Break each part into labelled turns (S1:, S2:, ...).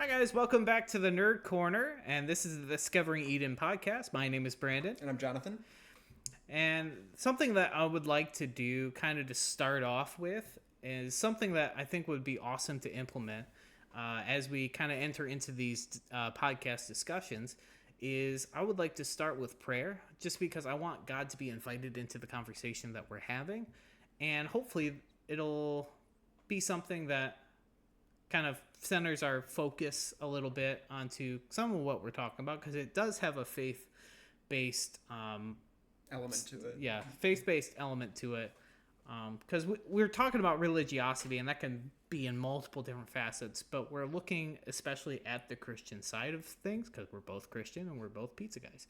S1: Hi guys, welcome back to the Nerd Corner, and this is the Discovering Eden podcast. My name is Brandon.
S2: And I'm Jonathan.
S1: And something that I would like to do kind of to start off with is something that I think would be awesome to implement as we kind of enter into these podcast discussions is I would like to start with prayer, just because I want God to be invited into the conversation that we're having, and hopefully it'll be something that kind of centers our focus a little bit onto some of what we're talking about, because it does have a faith-based
S2: Element to it.
S1: Yeah, faith-based element to it. Because we're talking about religiosity, and that can be in multiple different facets, but we're looking especially at the Christian side of things, because we're both Christian and we're both pizza guys.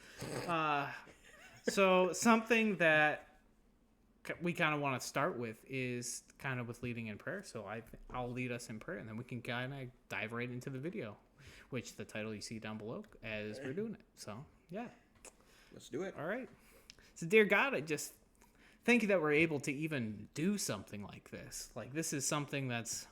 S1: So something that we kind of want to start with is kind of with leading in prayer. So I'll lead us in prayer, and then we can kind of dive right into the video, which the title you see down below as we're doing it. So yeah,
S2: Let's do it.
S1: all right. So dear God, I just thank you that we're able to even do something like this. Like, this is something that's,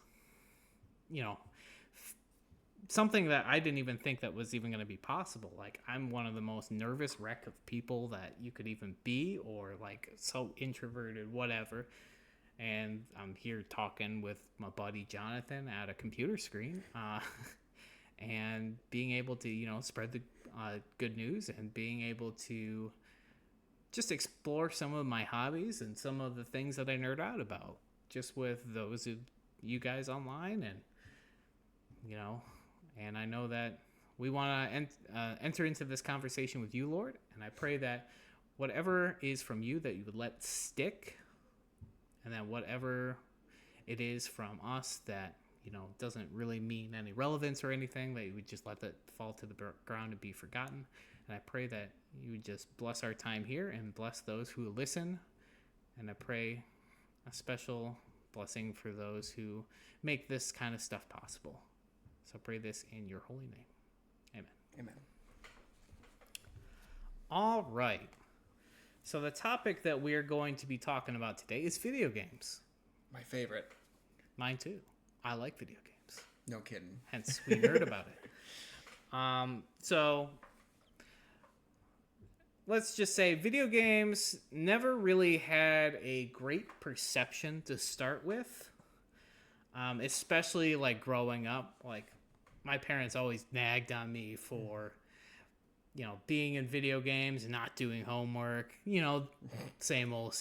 S1: something that I didn't even think that was even going to be possible. Like, I'm one of the most nervous wreck of people that you could even be, or like so introverted, whatever. And I'm here talking with my buddy Jonathan at a computer screen, and being able to, spread the good news, and being able to just explore some of my hobbies and some of the things that I nerd out about, just with those of you guys online. And I know that we want to enter into this conversation with you, Lord, and I pray that whatever is from you, that you would let stick, and that whatever it is from us that doesn't really mean any relevance or anything, that you would just let that fall to the ground and be forgotten. And I pray that you would just bless our time here and bless those who listen. And I pray a special blessing for those who make this kind of stuff possible. So I pray this in your holy name. Amen.
S2: Amen.
S1: All right. So the topic that we're going to be talking about today is video games.
S2: My favorite.
S1: Mine too. I like video games.
S2: No kidding.
S1: Hence, we nerd about it. So let's just say video games never really had a great perception to start with. Especially like growing up, like my parents always nagged on me for, being in video games and not doing homework, same old.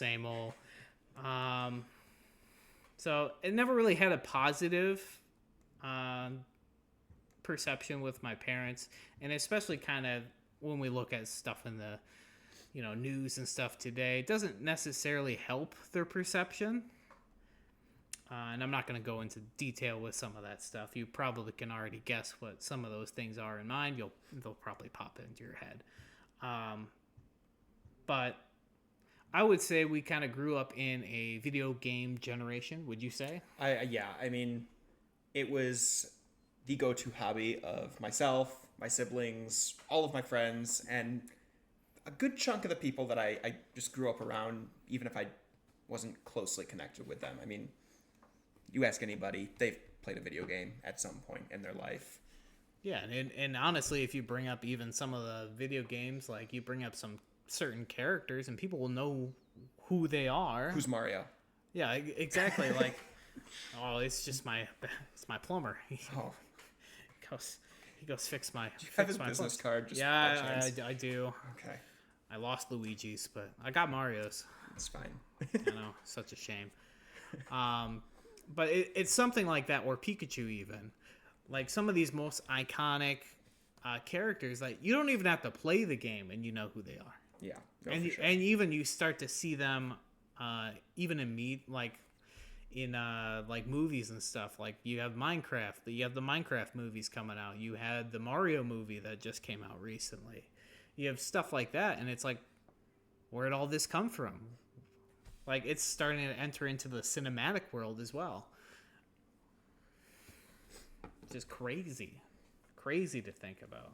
S1: So it never really had a positive perception with my parents, and especially kind of when we look at stuff in the news and stuff today, it doesn't necessarily help their perception. And I'm not going to go into detail with some of that stuff. You probably can already guess what some of those things are in mind. They'll probably pop into your head. But I would say we kind of grew up in a video game generation. Would you say?
S2: I mean, it was the go-to hobby of myself, my siblings, all of my friends, and a good chunk of the people that I just grew up around, even if I wasn't closely connected with them. I mean, you ask anybody, they've played a video game at some point in their life.
S1: Yeah, and honestly, if you bring up even some of the video games, like you bring up some certain characters, and people will know who they are.
S2: Who's Mario?
S1: Yeah, exactly. Like, oh, it's my plumber. He goes fix my.
S2: Do you have his business card? Just
S1: yeah, I do.
S2: Okay.
S1: I lost Luigi's, but I got Mario's.
S2: It's fine.
S1: I know, such a shame. But it's something like that, or Pikachu even. Like some of these most iconic characters, like you don't even have to play the game and you know who they are.
S2: Yeah.
S1: And even you start to see them even in like movies and stuff. Like you have Minecraft, you have the Minecraft movies coming out. You had the Mario movie that just came out recently. You have stuff like that, and it's like, where'd all this come from? Like, it's starting to enter into the cinematic world as well. Just crazy to think about.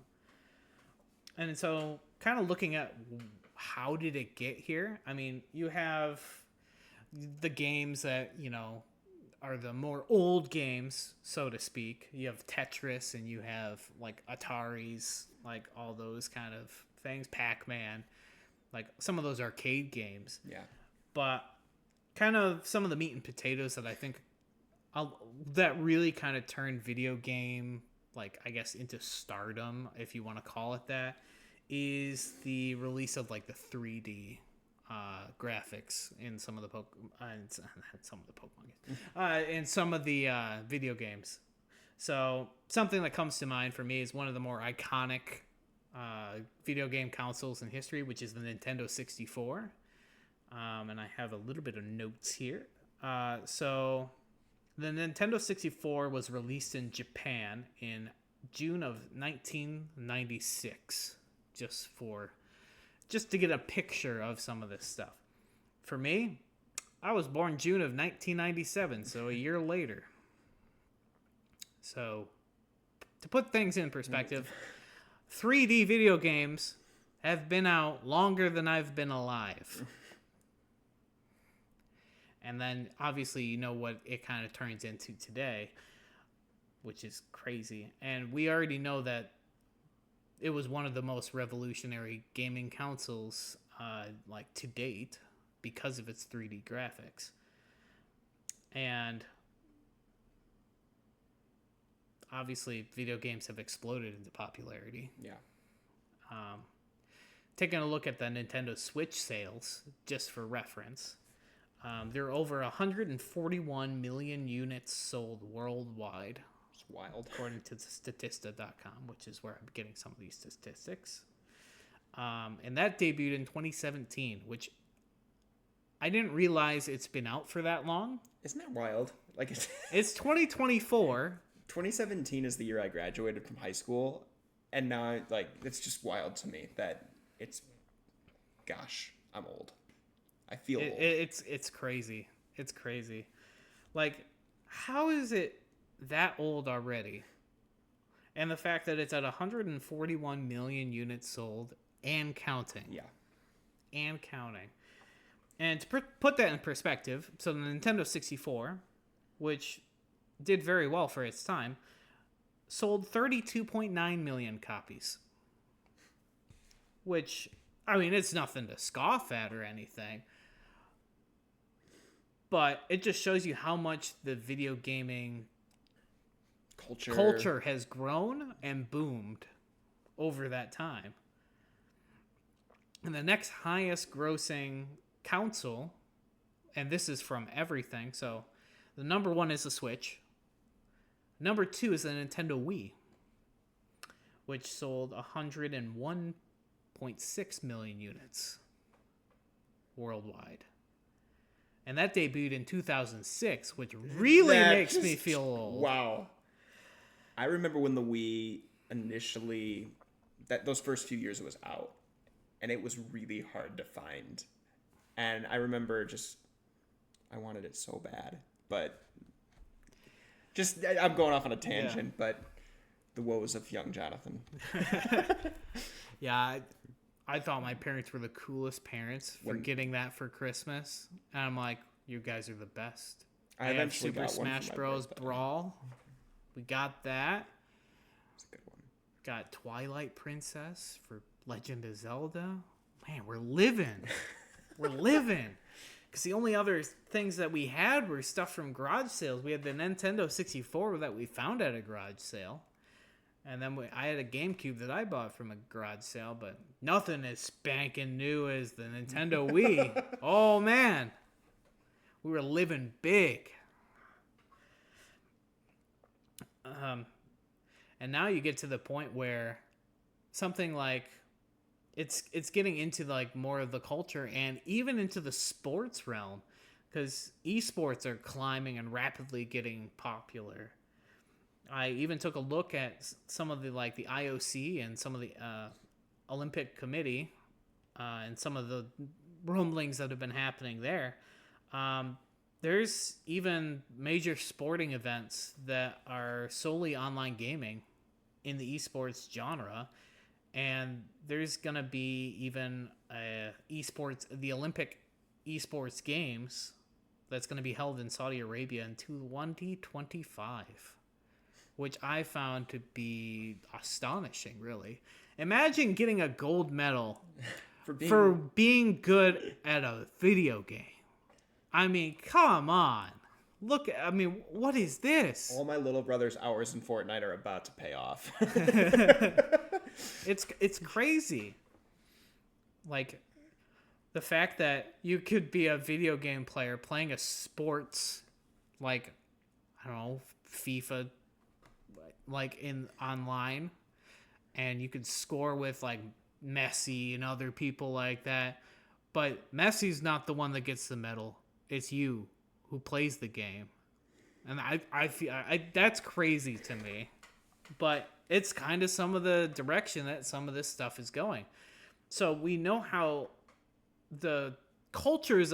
S1: And so kind of looking at how did it get here? I mean, you have the games that, are the more old games, so to speak. You have Tetris and you have like Ataris, like all those kind of things, Pac-Man, like some of those arcade games.
S2: Yeah.
S1: But kind of some of the meat and potatoes that I think that really kind of turned video game, like I guess, into stardom, if you want to call it that, is the release of like the 3D graphics in some of the Pokemon games, in some of the video games. So something that comes to mind for me is one of the more iconic video game consoles in history, which is the Nintendo 64. And I have a little bit of notes here. So the Nintendo 64 was released in Japan in June of 1996, just to get a picture of some of this stuff. For me, I was born June of 1997, so a year later. So, to put things in perspective, 3D video games have been out longer than I've been alive. And then, obviously, you know what it kind of turns into today, which is crazy. And we already know that it was one of the most revolutionary gaming consoles, like, to date, because of its 3D graphics. And obviously, video games have exploded into popularity.
S2: Yeah.
S1: Taking a look at the Nintendo Switch sales, just for reference, there are over 141 million units sold worldwide.
S2: It's wild.
S1: According to Statista.com, which is where I'm getting some of these statistics. And that debuted in 2017, which I didn't realize it's been out for that long.
S2: Isn't that wild? Like
S1: it's 2024.
S2: 2017 is the year I graduated from high school, and now it's just wild to me that it's, gosh, I'm old. I feel old.
S1: It's crazy. It's crazy. Like, how is it that old already? And the fact that it's at 141 million units sold and counting.
S2: Yeah.
S1: And counting. And to put that in perspective, so the Nintendo 64, which did very well for its time, sold 32.9 million copies. Which, I mean, it's nothing to scoff at or anything. But it just shows you how much the video gaming culture has grown and boomed over that time. And the next highest grossing console, and this is from everything, so the number one is the Switch. Number two is the Nintendo Wii, which sold 101.6 million units worldwide. And that debuted in 2006, which really makes me feel old.
S2: Wow. I remember when the Wii initially, those first few years it was out, and it was really hard to find. And I remember I wanted it so bad, but I'm going off on a tangent, but the woes of young Jonathan.
S1: Yeah, I thought my parents were the coolest parents for getting that for Christmas. And I'm like, you guys are the best. I have Super Smash Bros. Brawl. We got that.
S2: It's a good one.
S1: Got Twilight Princess for Legend of Zelda. Man, we're living. We're living. Because the only other things that we had were stuff from garage sales. We had the Nintendo 64 that we found at a garage sale. And then I had a GameCube that I bought from a garage sale. But nothing as spanking new as the Nintendo Wii. Oh, man. We were living big. And now you get to the point where something like it's getting into like more of the culture and even into the sports realm, because esports are climbing and rapidly getting popular. I even took a look at some of the IOC and some of the Olympic Committee and some of the rumblings that have been happening there. There's even major sporting events that are solely online gaming in the esports genre. And there's going to be even the Olympic esports games that's going to be held in Saudi Arabia in 2025, which I found to be astonishing, really. Imagine getting a gold medal for being good at a video game. I mean, come on. Look, I mean, what is this?
S2: All my little brother's hours in Fortnite are about to pay off.
S1: It's crazy. Like, the fact that you could be a video game player playing a sports, like, I don't know, FIFA, like, in online, and you could score with, like, Messi and other people like that, but Messi's not the one that gets the medal. It's you who plays the game. And I feel that's crazy to me. But it's kind of some of the direction that some of this stuff is going. So we know how the culture is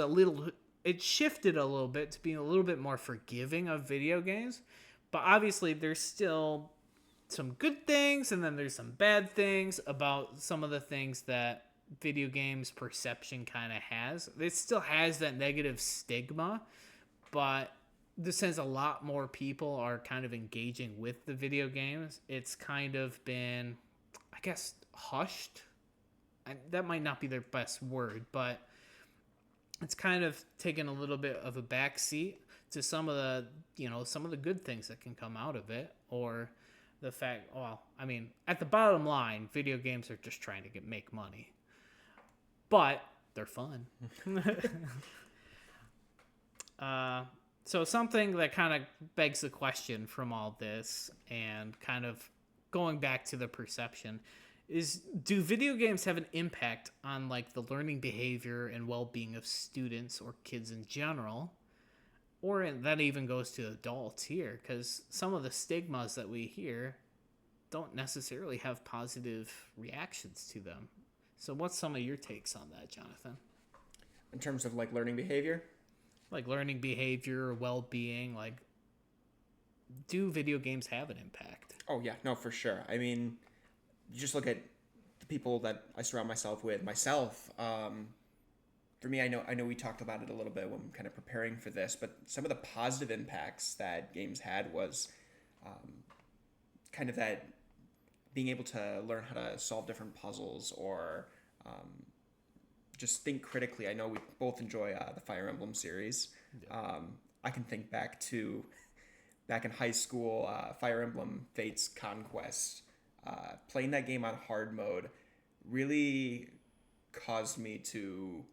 S1: it shifted a little bit to being a little bit more forgiving of video games. But obviously there's still some good things, and then there's some bad things about some of the things that video games perception kind of has. It still has that negative stigma, but since a lot more people are kind of engaging with the video games, it's kind of been, I guess, hushed. And that might not be their best word, but it's kind of taken a little bit of a backseat to some of the good things that can come out of it, or the fact, well, I mean, at the bottom line, video games are just trying to make money. But they're fun. So something that kind of begs the question from all this, and kind of going back to the perception, is, do video games have an impact on, like, the learning behavior and well-being of students or kids in general? Or that even goes to adults here, because some of the stigmas that we hear don't necessarily have positive reactions to them. So what's some of your takes on that, Jonathan?
S2: In terms of, like, learning behavior?
S1: Like learning behavior or well-being, like, do video games have an impact?
S2: Oh, yeah, no, for sure. I mean, you just look at the people that I surround myself with. For me, I know we talked about it a little bit when kind of preparing for this, but some of the positive impacts that games had was kind of that being able to learn how to solve different puzzles, or just think critically. I know we both enjoy the Fire Emblem series. Yeah. I can think back in high school, Fire Emblem Fates Conquest. Playing that game on hard mode really caused me to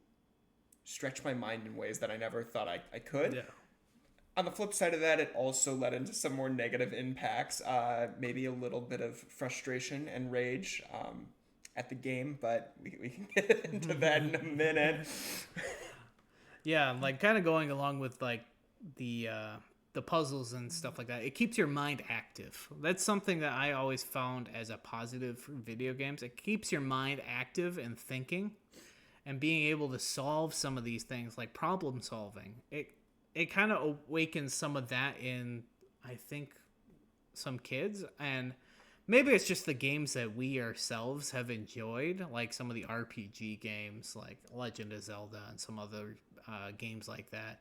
S2: stretch my mind in ways that I never thought I could. Yeah. On the flip side of that, it also led into some more negative impacts, maybe a little bit of frustration and rage at the game, but we can get into that in a minute.
S1: Yeah, like, kind of going along with, like, the puzzles and stuff like that, it keeps your mind active. That's something that I always found as a positive for video games. It keeps your mind active and thinking, and being able to solve some of these things, like problem solving. It kind of awakens some of that in, I think, some kids. And maybe it's just the games that we ourselves have enjoyed, like some of the RPG games like Legend of Zelda and some other games like that,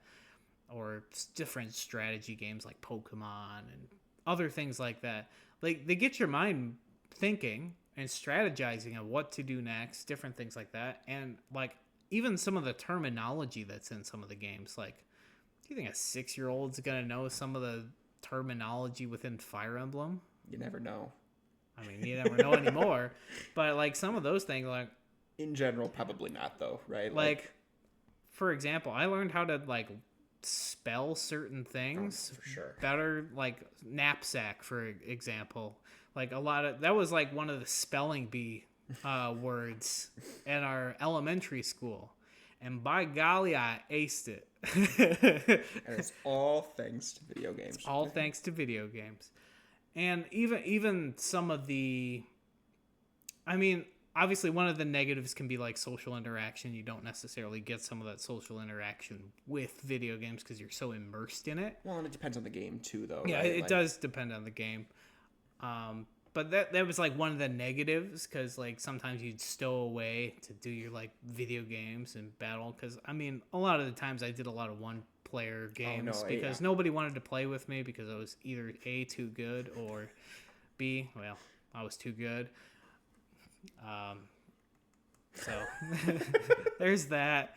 S1: or different strategy games like Pokemon and other things like that. Like, they get your mind thinking and strategizing on what to do next, different things like that. And, like, even some of the terminology that's in some of the games, like, do you think a 6-year-old's gonna know some of the terminology within Fire Emblem?
S2: You never know.
S1: I mean, you never know anymore. But, like, some of those things, like,
S2: in general, probably not, though, right?
S1: Like, for example, I learned how to, like, spell certain things
S2: for sure
S1: better, like knapsack, for example. Like, that was like one of the spelling bee words in our elementary school, and by golly, I aced it.
S2: And it's all thanks to video games.
S1: It's all thanks to video games. And even some of the, I mean, obviously one of the negatives can be like social interaction. You don't necessarily get some of that social interaction with video games because you're so immersed in it.
S2: Well, and it depends on the game too, though.
S1: Yeah,
S2: right?
S1: it does depend on the game. But that was like one of the negatives, because like sometimes you'd stow away to do your like video games and battle. Because I mean, a lot of the times I did a lot of player games
S2: no,
S1: because nobody wanted to play with me because I was either A, too good, or B, well, I was too good. So there's that.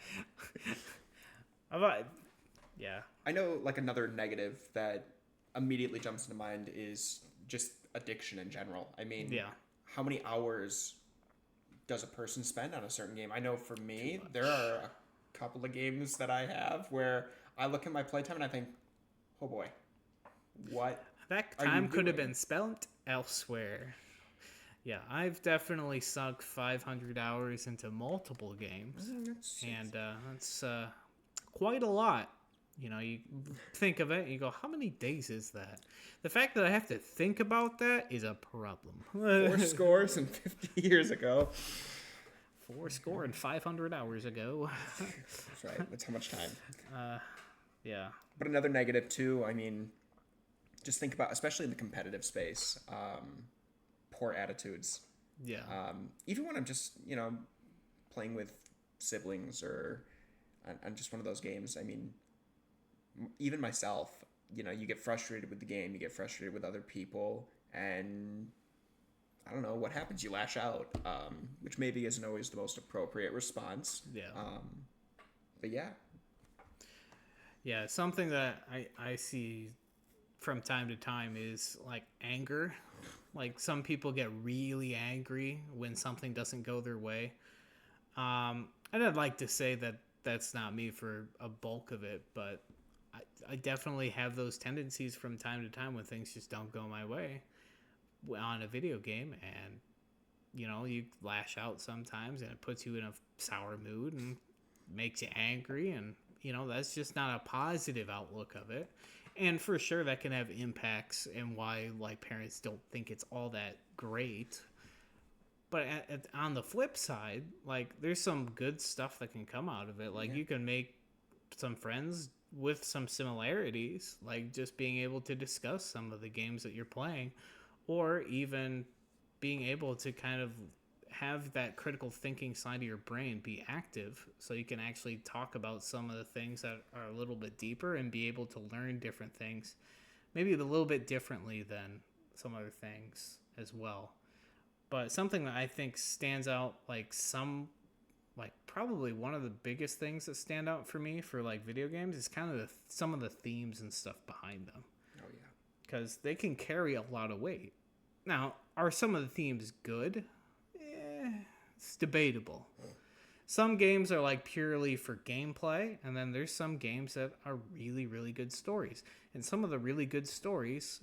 S1: Yeah.
S2: I know like another negative that immediately jumps into mind is just addiction in general. I mean,
S1: Yeah.
S2: how many hours does a person spend on a certain game? I know for me, there are a couple of games that I have where I look at my playtime and I think, oh boy, what
S1: That
S2: are you
S1: time could have
S2: doing?
S1: been spent elsewhere. Yeah, I've definitely sunk 500 hours into multiple games, and that's quite a lot. You know, you think of it, you go, how many days is that? The fact that I have to think about that is a problem.
S2: 4 scores and 50 years ago.
S1: 4 score and 500 hours ago.
S2: That's right. That's how much time.
S1: Yeah.
S2: But another negative too, I mean, just think about, especially in the competitive space, poor attitudes.
S1: Yeah.
S2: Even when I'm just, playing with siblings or on just one of those games, I mean, even myself, you get frustrated with the game, you get frustrated with other people, and I don't know what happens. You lash out, which maybe isn't always the most appropriate response.
S1: Yeah.
S2: But yeah.
S1: Yeah, something that I see from time to time is like anger. Like some people get really angry when something doesn't go their way. And I'd like to say that that's not me for a bulk of it, but I definitely have those tendencies from time to time when things just don't go my way on a video game, and you lash out sometimes and it puts you in a sour mood and makes you angry, and that's just not a positive outlook of it. And for sure that can have impacts and why like parents don't think it's all that great. But on the flip side, like there's some good stuff that can come out of it. Like you can make some friends with some similarities, like just being able to discuss some of the games that you're playing, or even being able to kind of have that critical thinking side of your brain be active so you can actually talk about some of the things that are a little bit deeper and be able to learn different things, maybe a little bit differently than some other things as well. But something that I think stands out, like probably one of the biggest things that stand out for me for like video games is kind of some of the themes and stuff behind them.
S2: Oh yeah.
S1: Because they can carry a lot of weight. Now, are some of the themes good? It's debatable. Some games are like purely for gameplay, and then there's some games that are really, really good stories. And some of the really good stories,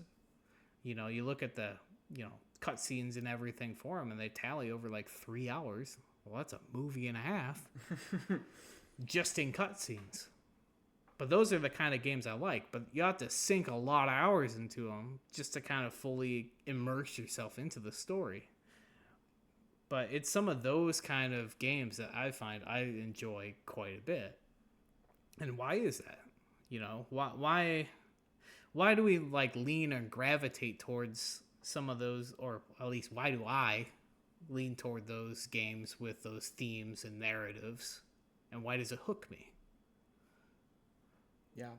S1: you look at the, cutscenes and everything for them, and they tally over like 3 hours. Well, that's a movie and a half just in cutscenes. But those are the kind of games I like. But you have to sink a lot of hours into them just to kind of fully immerse yourself into the story. But it's some of those kind of games that I find I enjoy quite a bit. And why is that? Why do we like lean or gravitate towards some of those, or at least why do I lean toward those games with those themes and narratives? And why does it hook me?
S2: Yeah.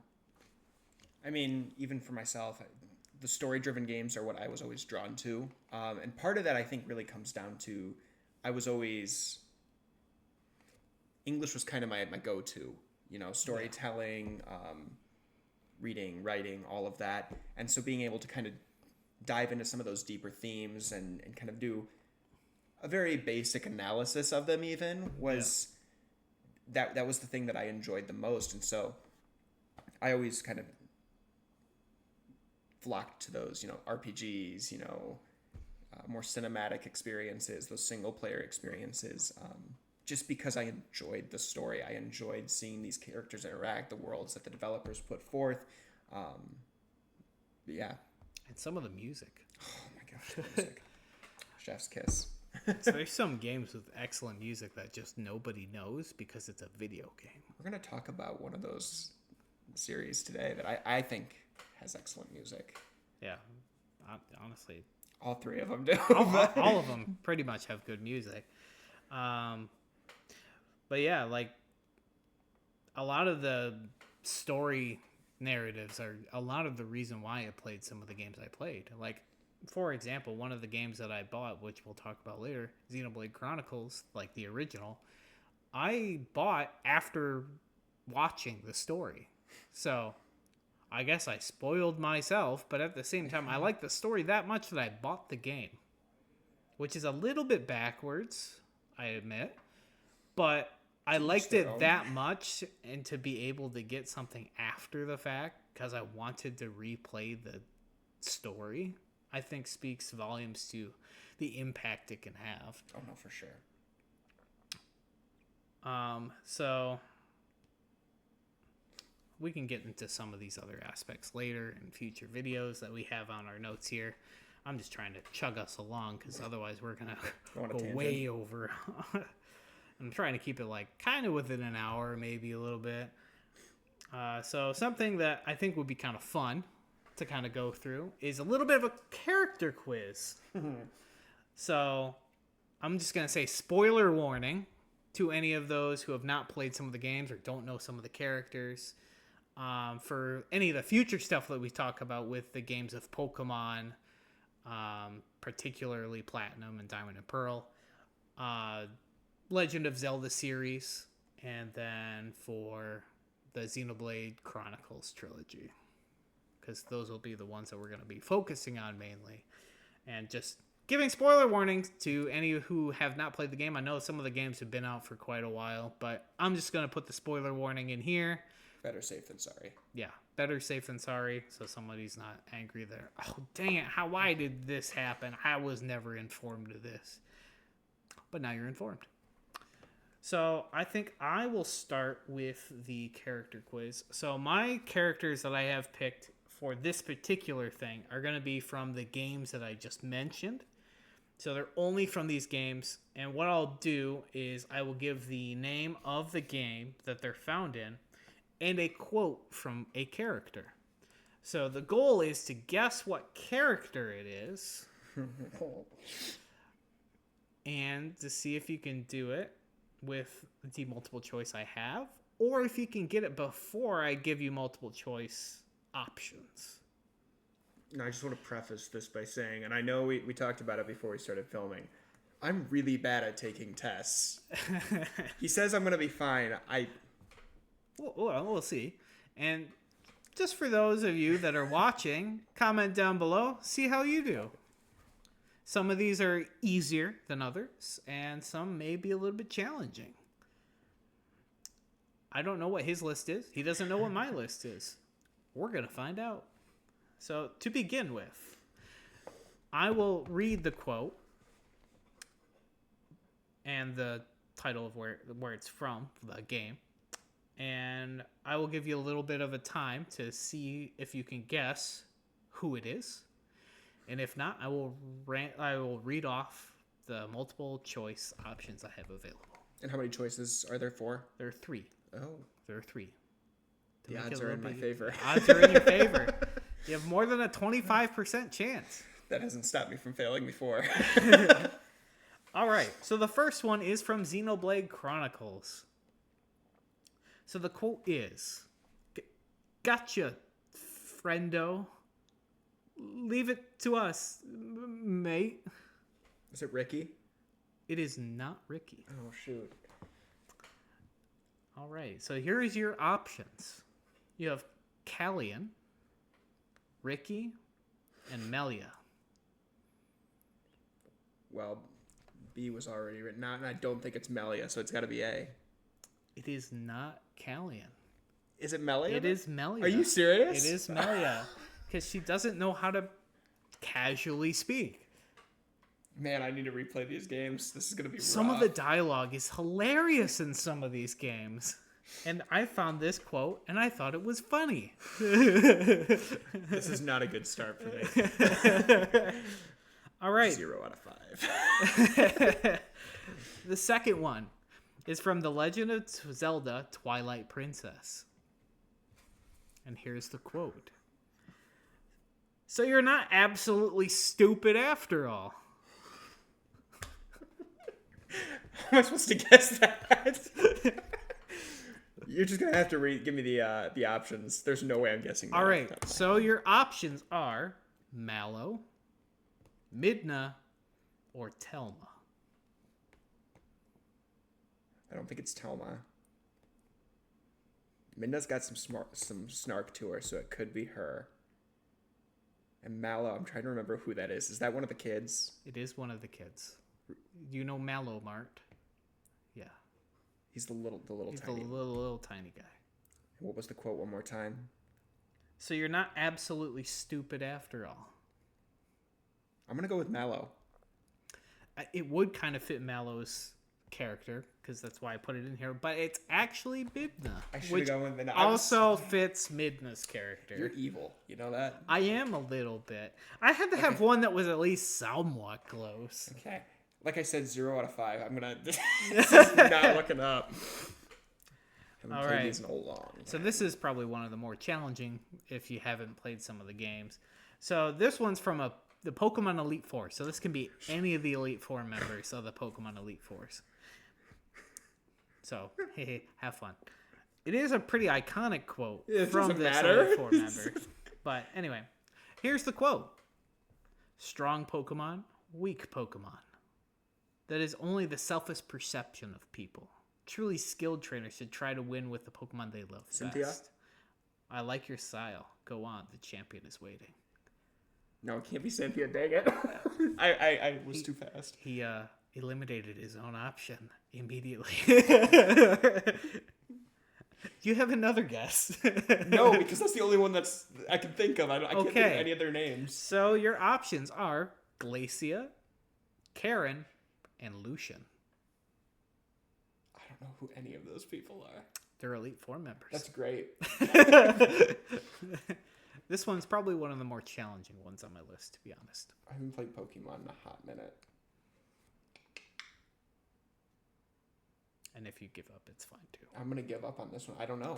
S2: I mean, even for myself, the story-driven games are what I was always drawn to. And part of that, I think, really comes down to English was kind of my go-to, storytelling, reading, writing, all of that. And so being able to kind of dive into some of those deeper themes and kind of do a very basic analysis of them even was that was the thing that I enjoyed the most. And so I always kind of flocked to those, RPGs, more cinematic experiences, those single player experiences, just because I enjoyed the story. I enjoyed seeing these characters interact, the worlds that the developers put forth. Yeah.
S1: And some of the music.
S2: Oh my gosh, the music. Chef's kiss.
S1: So there's some games with excellent music that just nobody knows because it's a video game.
S2: We're going to talk about one of those series today that I think has excellent music.
S1: Yeah, honestly.
S2: All three of them do.
S1: all of them pretty much have good music. But yeah, like a lot of the story narratives are a lot of the reason why I played some of the games I played. Like, for example, one of the games that I bought, which we'll talk about later, Xenoblade Chronicles, like the original, I bought after watching the story. So I guess I spoiled myself, but at the same time, I like the story that much that I bought the game, which is a little bit backwards, I admit, but I liked it that much, and to be able to get something after the fact because I wanted to replay the story, I think speaks volumes to the impact it can have.
S2: Oh, no, for sure.
S1: So we can get into some of these other aspects later in future videos that we have on our notes here. I'm just trying to chug us along because otherwise we're going to go way over. I'm trying to keep it like kind of within an hour, maybe a little bit. So something that I think would be kind of fun to kind of go through is a little bit of a character quiz. So I'm just going to say spoiler warning to any of those who have not played some of the games or don't know some of the characters. For any of the future stuff that we talk about with the games of Pokemon, particularly Platinum and Diamond and Pearl, Legend of Zelda series, and then for the Xenoblade Chronicles trilogy, because those will be the ones that we're going to be focusing on mainly. And just giving spoiler warnings to any who have not played the game. I know some of the games have been out for quite a while, but I'm just going to put the spoiler warning in here.
S2: Better safe than sorry.
S1: Yeah, better safe than sorry, so somebody's not angry there. Oh, dang it, why did this happen? I was never informed of this. But now you're informed. So I think I will start with the character quiz. So my characters that I have picked for this particular thing are going to be from the games that I just mentioned. So they're only from these games. And what I'll do is I will give the name of the game that they're found in and a quote from a character. So the goal is to guess what character it is and to see if you can do it with the multiple choice I have, or if you can get it before I give you multiple choice options.
S2: Now, I just want to preface this by saying, and I know we talked about it before we started filming, I'm really bad at taking tests. He says I'm going to be fine.
S1: We'll see. And just for those of you that are watching, comment down below, see how you do. Some of these are easier than others, and some may be a little bit challenging. I don't know what his list is. He doesn't know what my list is. We're going to find out. So, to begin with, I will read the quote and the title of where it's from, the game. And I will give you a little bit of a time to see if you can guess who it is. And if not, I will read off the multiple choice options I have available.
S2: And how many choices are there for?
S1: There are 3.
S2: Oh.
S1: There are 3.
S2: The odds are in my favor.
S1: Odds are in your favor. You have more than a 25% chance.
S2: That hasn't stopped me from failing before.
S1: All right. So the first one is from Xenoblade Chronicles. So the quote is, "Gotcha, friendo. Leave it to us, mate."
S2: Is it Ricky?
S1: It is not Ricky.
S2: Oh, shoot.
S1: All right. So here is your options. You have Callian, Ricky, and Melia.
S2: Well, B was already written out, and I don't think it's Melia, so it's got to be A.
S1: It is not Callian.
S2: Is it Melia?
S1: It is Melia.
S2: Are you serious?
S1: It is Melia. Because she doesn't know how to casually speak.
S2: Man, I need to replay these games. This is going to be
S1: Some
S2: rough.
S1: of the dialogue is hilarious in some of these games. And I found this quote, and I thought it was funny.
S2: This is not a good start for me.
S1: All right.
S2: 0 out of 5.
S1: The second one is from The Legend of Zelda Twilight Princess. And here's the quote. "So you're not absolutely stupid after all."
S2: How am I supposed to guess that? You're just gonna have to give me the options. There's no way I'm guessing.
S1: All right. So your options are Mallow, Midna, or Telma.
S2: I don't think it's Telma. Midna's got some snark to her, so it could be her. And Mallow, I'm trying to remember who that is. Is that one of the kids?
S1: It is one of the kids. You know Mallow, Mart? Yeah.
S2: He's the little
S1: He's
S2: tiny.
S1: the little tiny guy.
S2: What was the quote one more time?
S1: So you're not absolutely stupid after all.
S2: I'm gonna go with Mallow.
S1: It would kind of fit Mallow's character because that's why I put it in here, but it's actually Midna.
S2: I should have gone with Midna.
S1: Also fits Midna's character.
S2: You're evil. You know that?
S1: I am a little bit. I had to have one that was at least somewhat close.
S2: Okay. Like I said, 0 out of 5. I'm gonna. This is not looking up. Haven't played these in a long time.
S1: So this is probably one of the more challenging if you haven't played some of the games. So this one's from the Pokemon Elite Four. So this can be any of the Elite Four members of the Pokemon Elite Fours. So hey, have fun. It is a pretty iconic quote from this Elite Four member. But anyway, here's the quote: "Strong Pokemon, weak Pokemon. That is only the selfish perception of people. Truly skilled trainers should try to win with the Pokemon they love
S2: Cynthia?
S1: best. I like your style. Go on, the champion is waiting."
S2: No, it can't be Cynthia. Dang it! I was too fast.
S1: He eliminated his own option immediately. You have another guess.
S2: No, because that's the only one I can think of. I can't think of any other names.
S1: So your options are Glacia, Karen, and Lucian.
S2: I don't know who any of those people are.
S1: They're Elite Four members.
S2: That's great.
S1: This one's probably one of the more challenging ones on my list, to be honest.
S2: I haven't played Pokemon in a hot minute.
S1: And if you give up, it's fine too.
S2: I'm gonna give up on this one. I don't know.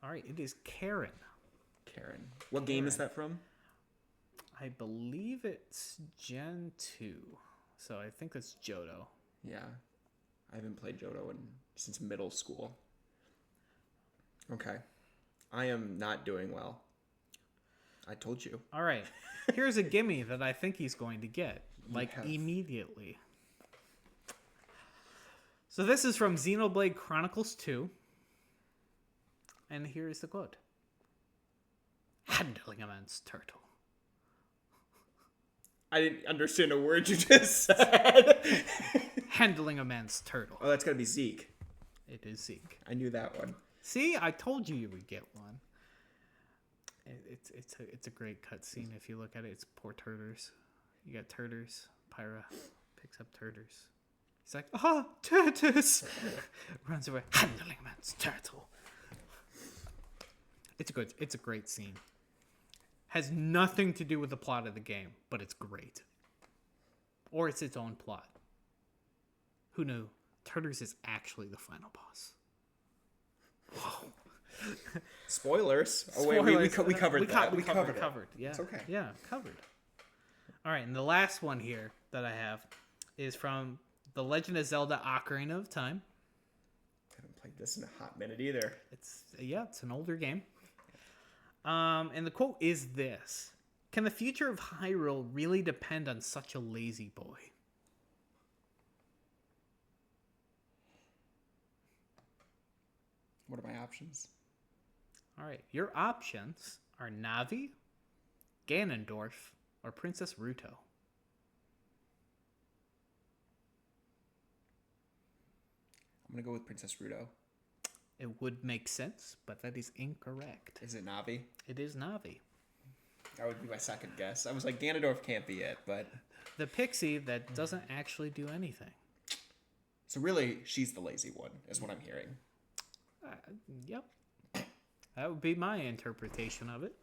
S1: All right, it is Karen.
S2: Karen. What game is that from?
S1: I believe it's Gen 2. So I think that's Johto.
S2: Yeah. I haven't played Johto since middle school. Okay. I am not doing well. I told you.
S1: All right. Here's a gimme that I think he's going to get. Immediately. So this is from Xenoblade Chronicles 2. And here's the quote. "Handling a man's turtle."
S2: I didn't understand a word you just said.
S1: Handling a man's turtle.
S2: Oh, that's gotta be Zeke.
S1: It is Zeke.
S2: I knew that one.
S1: See, I told you would get one. It's a great cutscene if you look at it. It's poor Turters. You got Turters. Pyra picks up Turters. He's like, "Ah, Turters!" Runs away. Handling a man's turtle. It's a great scene. Has nothing to do with the plot of the game, but it's great. Or it's its own plot. Who knew? Turtles is actually the final boss. Whoa.
S2: Spoilers. Oh wait, we covered that. We covered
S1: it. Yeah.
S2: It's okay.
S1: Yeah, covered. All right, and the last one here that I have is from The Legend of Zelda: Ocarina of Time.
S2: I haven't played this in a hot minute either.
S1: It's an older game. And the quote is this: "Can the future of Hyrule really depend on such a lazy boy?"
S2: What are my options?
S1: All right, your options are Navi, Ganondorf, or Princess Ruto.
S2: I'm gonna go with Princess Ruto.
S1: It would make sense, but that is incorrect.
S2: Is it Navi?
S1: It is Navi.
S2: That would be my second guess. I was like, Ganondorf can't be it, but...
S1: The pixie that doesn't actually do anything.
S2: So really, she's the lazy one, is what I'm hearing.
S1: Yep. That would be my interpretation of it.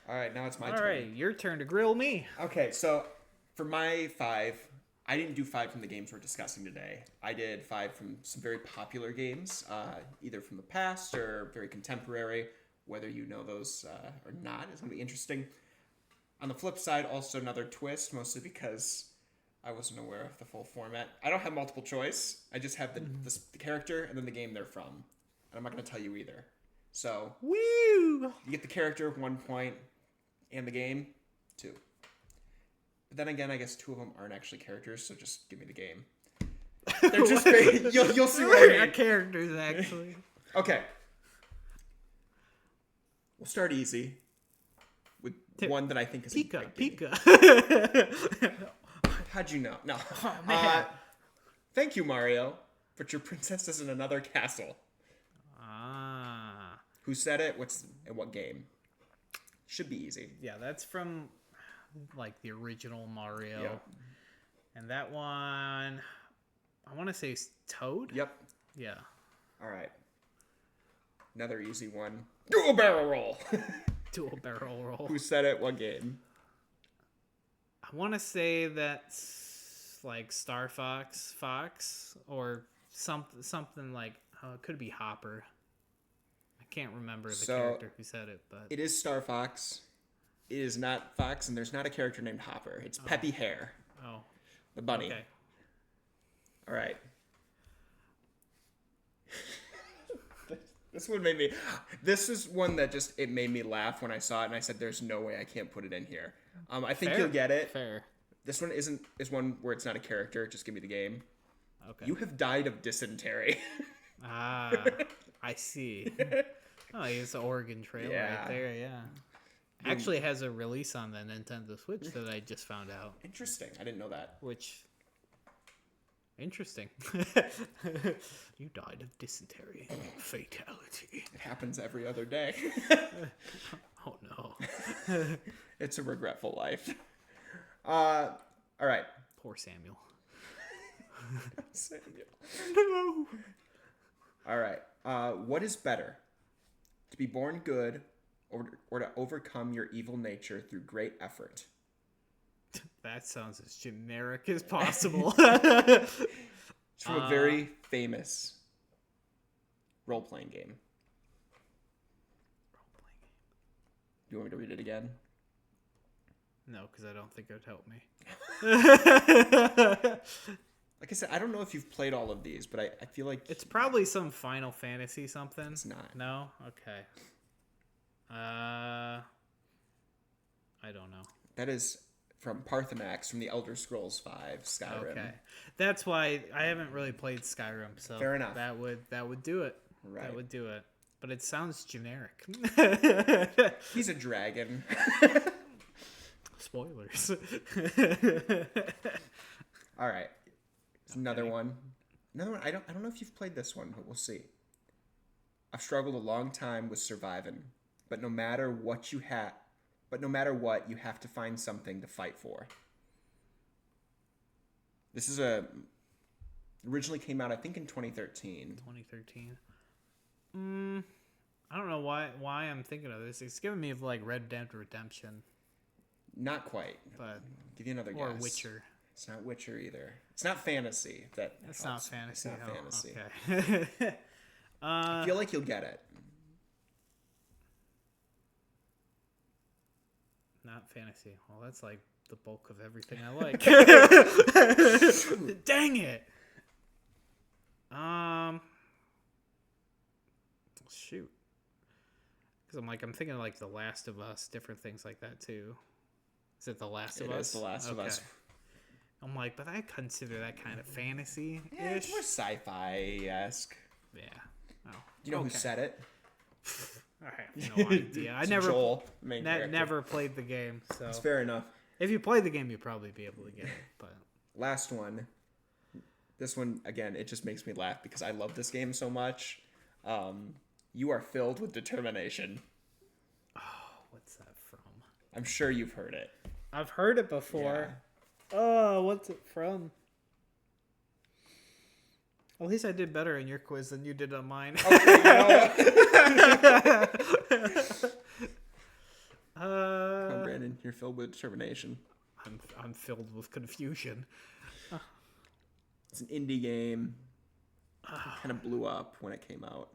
S2: All right, now it's my turn.
S1: All right, your turn to grill me.
S2: Okay, so for my 5, I didn't do 5 from the games we're discussing today. I did 5 from some very popular games, either from the past or very contemporary. Whether you know those or not is going to be interesting. On the flip side, also another twist, mostly because I wasn't aware of the full format. I don't have multiple choice. I just have the character and then the game they're from. I'm not going to tell you either. So,
S1: Woo!
S2: you get the character 1 point, and the game 2. But then again, I guess 2 of them aren't actually characters, so just give me the game. They're just you'll see what I mean.
S1: Characters, actually.
S2: Okay. We'll start easy with one that I think is
S1: Pika.
S2: How'd you know? No.
S1: Oh, man.
S2: Thank you, Mario, but your princess is in another castle.
S1: Ah.
S2: Who said it? In what game? Should be easy.
S1: Yeah, that's from like the original Mario.
S2: Yep.
S1: And that one, I want to say Toad.
S2: Yep.
S1: Yeah.
S2: All right. Another easy one. Dual barrel roll.
S1: Dual barrel roll.
S2: Who said it? What game?
S1: I want to say that's like Star Fox, or something like. Oh, it could be Hopper. I can't remember the character who said it, but
S2: it is Star Fox. It is not Fox, and there's not a character named Hopper. It's Peppy Hare.
S1: Oh.
S2: The bunny.
S1: Okay.
S2: All right. This one made me. This is one that it made me laugh when I saw it, and I said, "There's no way I can't put it in here." I think you'll get it.
S1: Fair.
S2: This one is one where it's not a character. Just give me the game.
S1: Okay.
S2: You have died of dysentery.
S1: Ah, I see. Oh, it's the Oregon Trail right there. Yeah. Actually has a release on the Nintendo Switch that I just found out.
S2: Interesting. I didn't know that.
S1: Interesting. You died of dysentery. Fatality.
S2: It happens every other day.
S1: Oh no.
S2: It's a regretful life. All right.
S1: Poor Samuel.
S2: No. All right. What is better? To be born good or to overcome your evil nature through great effort?
S1: That sounds as generic as possible.
S2: It's from a very famous role-playing game. Do you want me to read it again?
S1: No, because I don't think it would help me.
S2: Like I said, I don't know if you've played all of these, but I feel like...
S1: It's probably some Final Fantasy something.
S2: It's not.
S1: No? Okay. I don't know.
S2: That is from Parthenax from the Elder Scrolls V, Skyrim.
S1: Okay. That's why I haven't really played Skyrim, so
S2: fair enough.
S1: That would do it.
S2: Right.
S1: That would do it. But it sounds generic.
S2: He's a dragon.
S1: Spoilers.
S2: All right. Another one. I don't know if you've played this one, but we'll see. I've struggled a long time with surviving, but no matter what, you have to find something to fight for. This is originally came out, I think, in 2013.
S1: 2013. I don't know why I'm thinking of this. It's giving me like Red Dead Redemption.
S2: Not quite.
S1: But
S2: give you another guess.
S1: Or Witcher.
S2: It's not Witcher either. It's not fantasy.
S1: It's not fantasy.
S2: It's not fantasy.
S1: Okay.
S2: I feel like you'll get it.
S1: Not fantasy. Well, that's like the bulk of everything I like. Dang it. Shoot. Because I'm thinking like The Last of Us, different things like that too. Is it The Last of Us?
S2: It is The Last of Us.
S1: I'm like, but I consider that kind of fantasy-ish.
S2: Yeah, it's more sci-fi-esque.
S1: Yeah. Oh.
S2: You know who said it?
S1: I have no idea. I never
S2: Joel, main character.
S1: Never played the game, so
S2: it's fair enough.
S1: If you played the game, you'd probably be able to get it. But
S2: last one. This one again, it just makes me laugh because I love this game so much. You are filled with determination.
S1: Oh, what's that from?
S2: I'm sure you've heard it.
S1: I've heard it before. Yeah. Oh, what's it from? At least I did better in your quiz than you did on mine.
S2: Okay,
S1: Come on,
S2: Brandon, you're filled with determination.
S1: I'm filled with confusion.
S2: It's an indie game. Kind of blew up when it came out.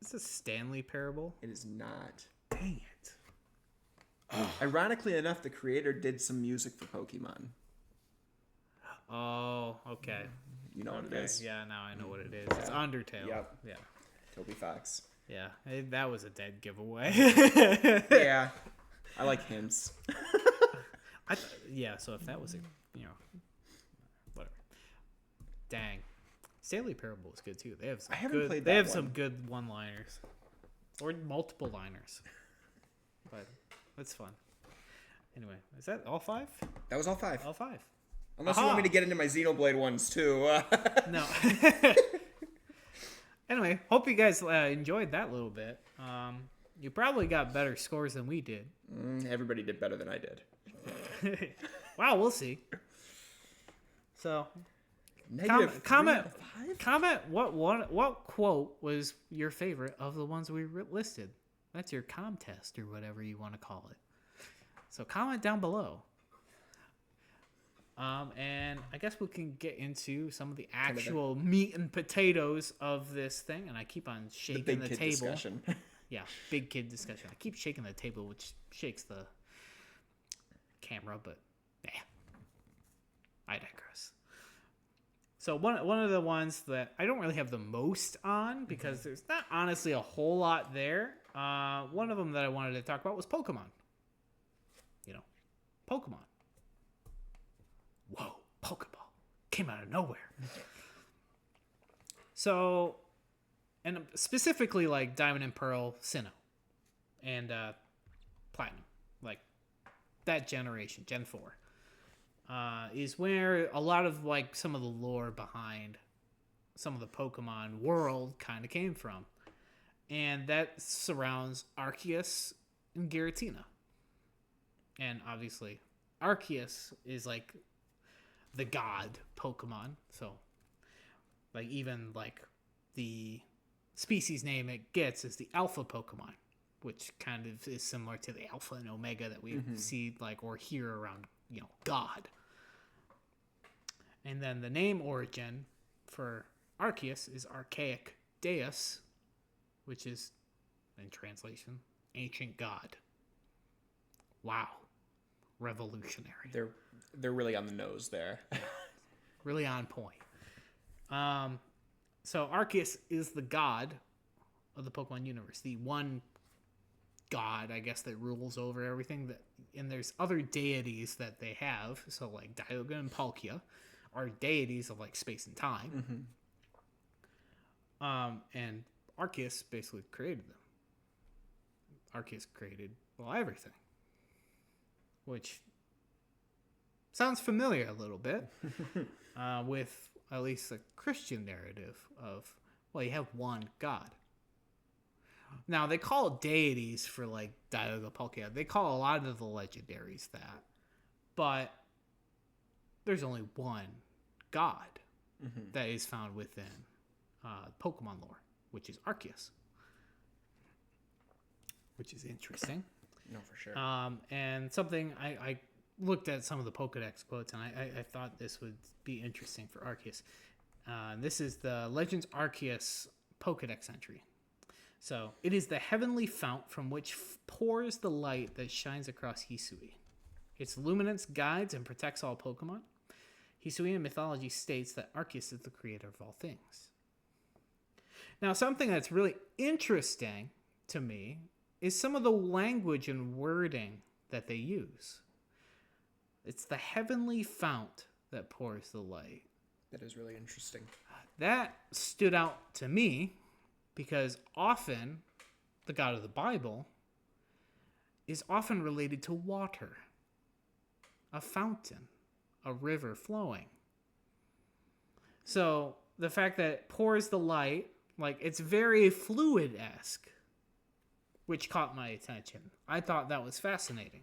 S1: Is this a Stanley Parable?
S2: It is not.
S1: Dang it.
S2: Ironically enough, the creator did some music for Pokemon.
S1: Oh, okay.
S2: You know what it is.
S1: Yeah, now I know what it is. It's Undertale.
S2: Yep.
S1: Yeah.
S2: Toby Fox.
S1: Yeah, that was a dead giveaway.
S2: Yeah. I like hints.
S1: So if that was whatever. Dang. Stanley Parable is good too. They have some some good one-liners. Or multiple liners. But that's fun. Anyway, is that all 5?
S2: That was all 5.
S1: All 5.
S2: Unless you want me to get into my Xenoblade ones too.
S1: No. Anyway, hope you guys enjoyed that little bit. You probably got better scores than we did.
S2: Everybody did better than I did.
S1: Wow, we'll see. So, comment what quote was your favorite of the ones we listed. That's your contest or whatever you want to call it. So comment down below. And I guess we can get into some of the actual meat and potatoes of this thing. And I keep on shaking the table. Discussion. Yeah, big kid discussion. I keep shaking the table, which shakes the camera, but I digress. So one of the ones that I don't really have the most on because there's not honestly a whole lot there. One of them that I wanted to talk about was Pokemon. Pokemon. Whoa, Pokeball. Came out of nowhere. So, and specifically like Diamond and Pearl, Sinnoh, and Platinum. Like that generation, Gen 4. Is where a lot of like some of the lore behind some of the Pokemon world kind of came from. And that surrounds Arceus and Giratina. And obviously, Arceus is like the god Pokemon. So, like even like the species name it gets is the Alpha Pokemon, which kind of is similar to the Alpha and Omega that we see like or hear around, God. And then the name origin for Arceus is Archaic Deus, which is, in translation, ancient god. Wow. Revolutionary.
S2: They're really on the nose there.
S1: Really on point. So Arceus is the god of the Pokemon universe. The one god, I guess, that rules over everything. And there's other deities that they have. So like Dialga and Palkia are deities of like space and time. And Arceus basically created them. Arceus created, everything. Which sounds familiar a little bit with at least a Christian narrative of, you have one God. Now, they call deities for, like, Dialga, Palkia. They call a lot of the legendaries that. But there's only one God that is found within Pokemon lore, which is Arceus. Which is interesting.
S2: No, for sure.
S1: And something I looked at some of the Pokedex quotes, and I thought this would be interesting for Arceus. This is the Legends Arceus Pokedex entry. So, it is the heavenly fount from which pours the light that shines across Hisui. Its luminance guides and protects all Pokemon. Hisuian mythology states that Arceus is the creator of all things. Now, something that's really interesting to me is some of the language and wording that they use. It's the heavenly fount that pours the light.
S2: That is really interesting.
S1: That stood out to me because often the God of the Bible is often related to water, a fountain, a river flowing. So the fact that it pours the light, like it's very fluid-esque, which caught my attention. I thought that was fascinating.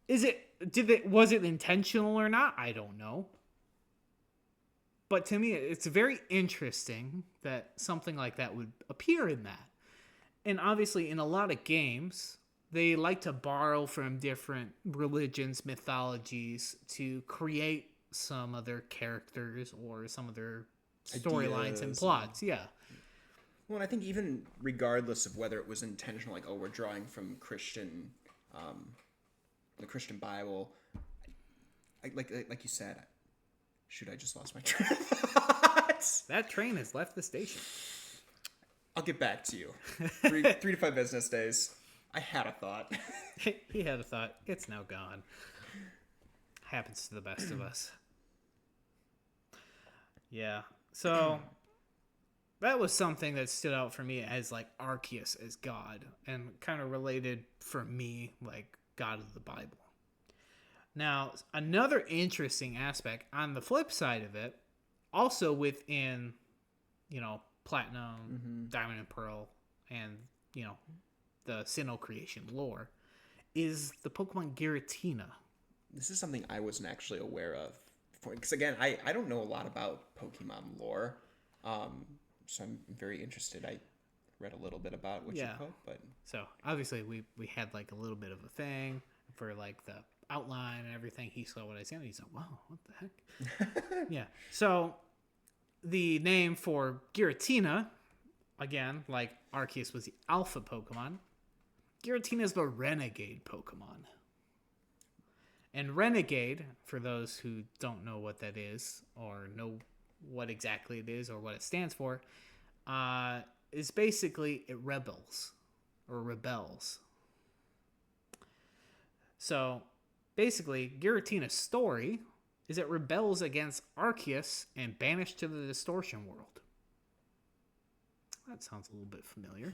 S1: Was it intentional or not? I don't know. But to me, it's very interesting that something like that would appear in that. And obviously, in a lot of games, they like to borrow from different religions, mythologies to create some of their characters or some of their storylines and plots. Yeah.
S2: Well, and I think even regardless of whether it was intentional, like, we're drawing from Christian, the Christian Bible, like you said, Shoot, I just lost my train of thought.
S1: That train has left the station.
S2: I'll get back to you. 3 to 5 business days. I had a thought.
S1: He had a thought. It's now gone. Happens to the best of us. Yeah. So that was something that stood out for me as like Arceus as God, and kind of related for me like God of the Bible. Now, another interesting aspect on the flip side of it, also within, Platinum, Diamond and Pearl, and, the Sinnoh creation lore, is the Pokemon Giratina.
S2: This is something I wasn't actually aware of. Because, again, I don't know a lot about Pokemon lore. So I'm very interested. I read a little bit about what you put, but...
S1: So, obviously, we had, like, a little bit of a thing for, like, the outline and everything. He saw what I said, and he's like, wow, what the heck? Yeah. So, the name for Giratina, again, like Arceus was the alpha Pokemon, Giratina is the renegade Pokemon. And renegade, for those who don't know what that is, or know what exactly it is, or what it stands for, is basically it rebels. So, basically, Giratina's story is it rebels against Arceus and banished to the Distortion World. That sounds a little bit familiar.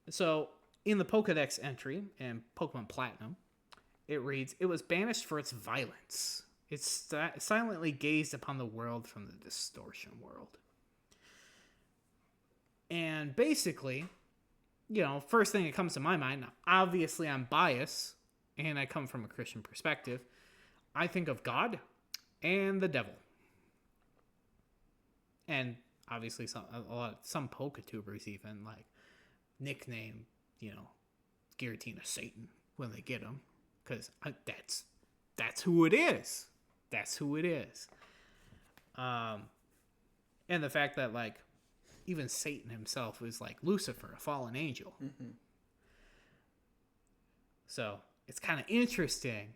S1: So, in the Pokedex entry in Pokemon Platinum, it reads, it was banished for its violence. It silently gazed upon the world from the Distortion World. And basically, first thing that comes to my mind, obviously I'm biased, and I come from a Christian perspective, I think of God and the devil. And obviously some Poketubers even like nickname, Giratina Satan when they get him, because that's who it is. That's who it is. And the fact that like even Satan himself was like Lucifer, a fallen angel. Mm-hmm. So it's kind of interesting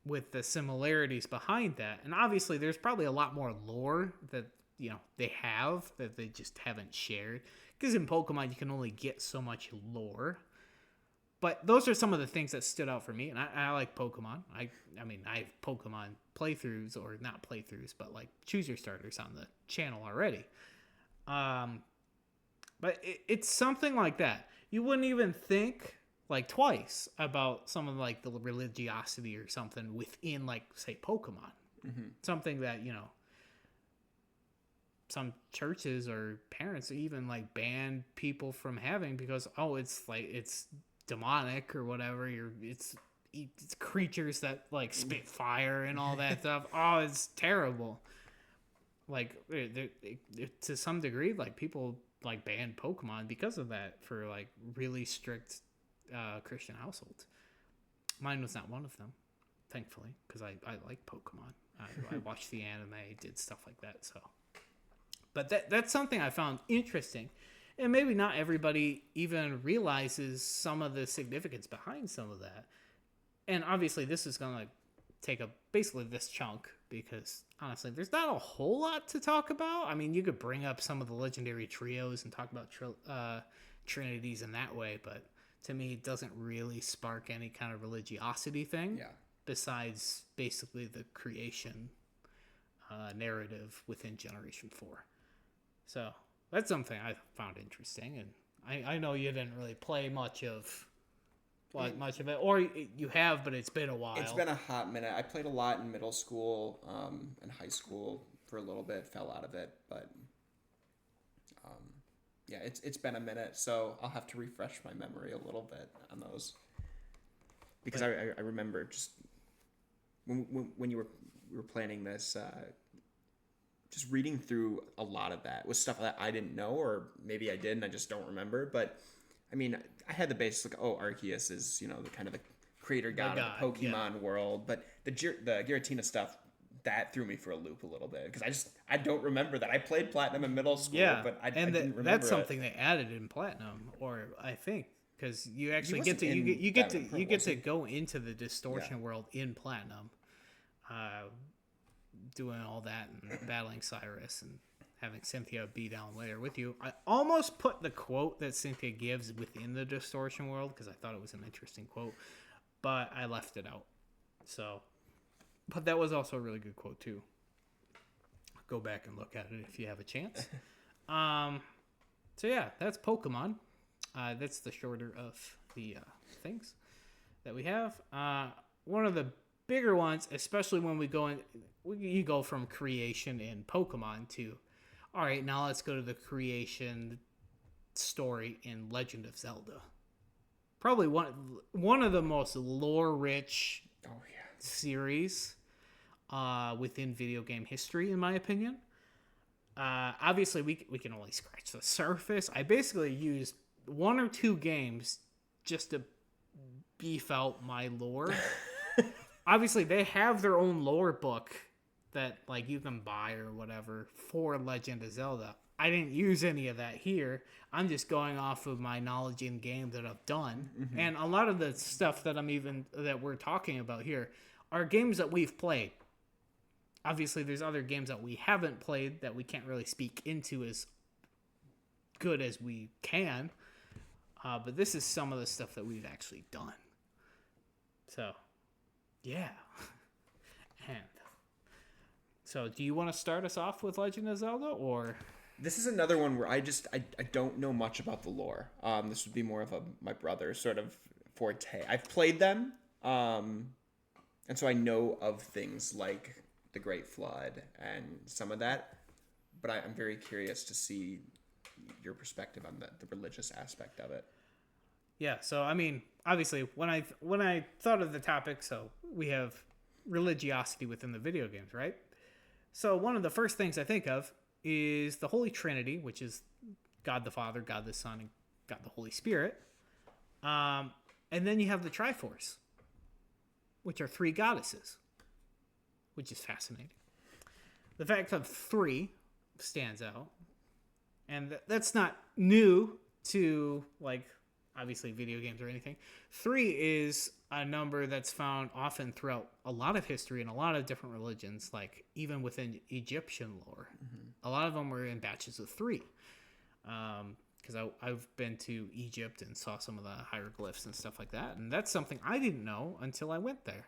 S1: with the similarities behind that. And obviously there's probably a lot more lore that, they have that they just haven't shared. Because in Pokemon, you can only get so much lore. But those are some of the things that stood out for me. And I like Pokemon. I have Pokemon playthroughs, or not playthroughs, but like Choose Your Starters on the channel already. But it's something like that. You wouldn't even think like twice about some of like the religiosity or something within like say Pokemon. Mm-hmm. Something that some churches or parents even like ban people from having because it's demonic or whatever. It's creatures that like spit fire and all that stuff. Oh, it's terrible. Like to some degree, like people like ban Pokemon because of that for like really strict Christian households. Mine was not one of them, thankfully, because I like Pokemon. I watched the anime, did stuff like that. So, but that's something I found interesting, and maybe not everybody even realizes some of the significance behind some of that. And obviously, this is gonna take up basically this chunk because honestly, there's not a whole lot to talk about. I mean, you could bring up some of the legendary trios and talk about trinities in that way, but to me, it doesn't really spark any kind of religiosity thing. Yeah. Besides basically the creation narrative within Generation 4. So that's something I found interesting, and I know you didn't really play much of it, or you have, but it's been a while.
S2: It's been a hot minute. I played a lot in middle school and high school for a little bit, fell out of it, but yeah, it's been a minute, so I'll have to refresh my memory a little bit on those. Because I remember just when you were planning this, just reading through a lot of that was stuff that I didn't know, or maybe I did and I just don't remember. But I mean, I had the basics like, Arceus is the kind of the creator god of the Pokemon world, but the Giratina stuff that threw me for a loop a little bit because I don't remember that. I played Platinum in middle school, but I didn't remember
S1: that's something they added in Platinum, or I think. Because you actually get to go into the Distortion world in Platinum, doing all that and battling Cyrus and having Cynthia be down later with you. I almost put the quote that Cynthia gives within the distortion world because I thought it was an interesting quote, but I left it out. So, but that was also a really good quote too. Go back and look at it if you have a chance. So yeah, that's Pokemon. That's the shorter of the things that we have. One of the bigger ones, especially when we go in, you go from creation in Pokemon to, all right, now let's go to the creation story in Legend of Zelda. Probably one of the most lore-rich series within video game history, in my opinion. Obviously, we can only scratch the surface. I basically used 1 or 2 games just to beef out my lore. Obviously, they have their own lore book that like you can buy or whatever for Legend of Zelda. I didn't use any of that here. I'm just going off of my knowledge in game that I've done. Mm-hmm. And a lot of the stuff that we're talking about here are games that we've played. Obviously, there's other games that we haven't played that we can't really speak into as good as we can. But this is some of the stuff that we've actually done. So, yeah. And so, do you want to start us off with Legend of Zelda, or?
S2: This is another one where I don't know much about the lore. This would be more of my brother's sort of forte. I've played them, and so I know of things like the Great Flood and some of that, but I'm very curious to see your perspective on the religious aspect of it.
S1: Yeah, so I mean, obviously, when I thought of the topic, so we have religiosity within the video games, right? So one of the first things I think of is the Holy Trinity, which is God the Father, God the Son, and God the Holy Spirit. And then you have the Triforce, which are 3 goddesses, which is fascinating. The fact of 3 stands out. And that's not new to, like, obviously video games or anything. 3 is a number that's found often throughout a lot of history and a lot of different religions, like even within Egyptian lore. Mm-hmm. A lot of them were in batches of 3. Because I've been to Egypt and saw some of the hieroglyphs and stuff like that. And that's something I didn't know until I went there,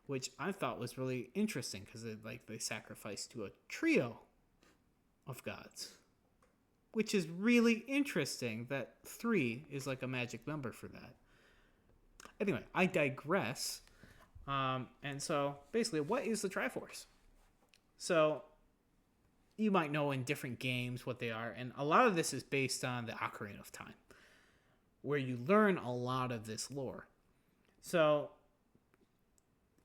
S1: which I thought was really interesting because they sacrificed to a trio of gods. Which is really interesting that 3 is like a magic number for that. Anyway, I digress. And so, basically, what is the Triforce? So, you might know in different games what they are. And a lot of this is based on the Ocarina of Time, where you learn a lot of this lore. So,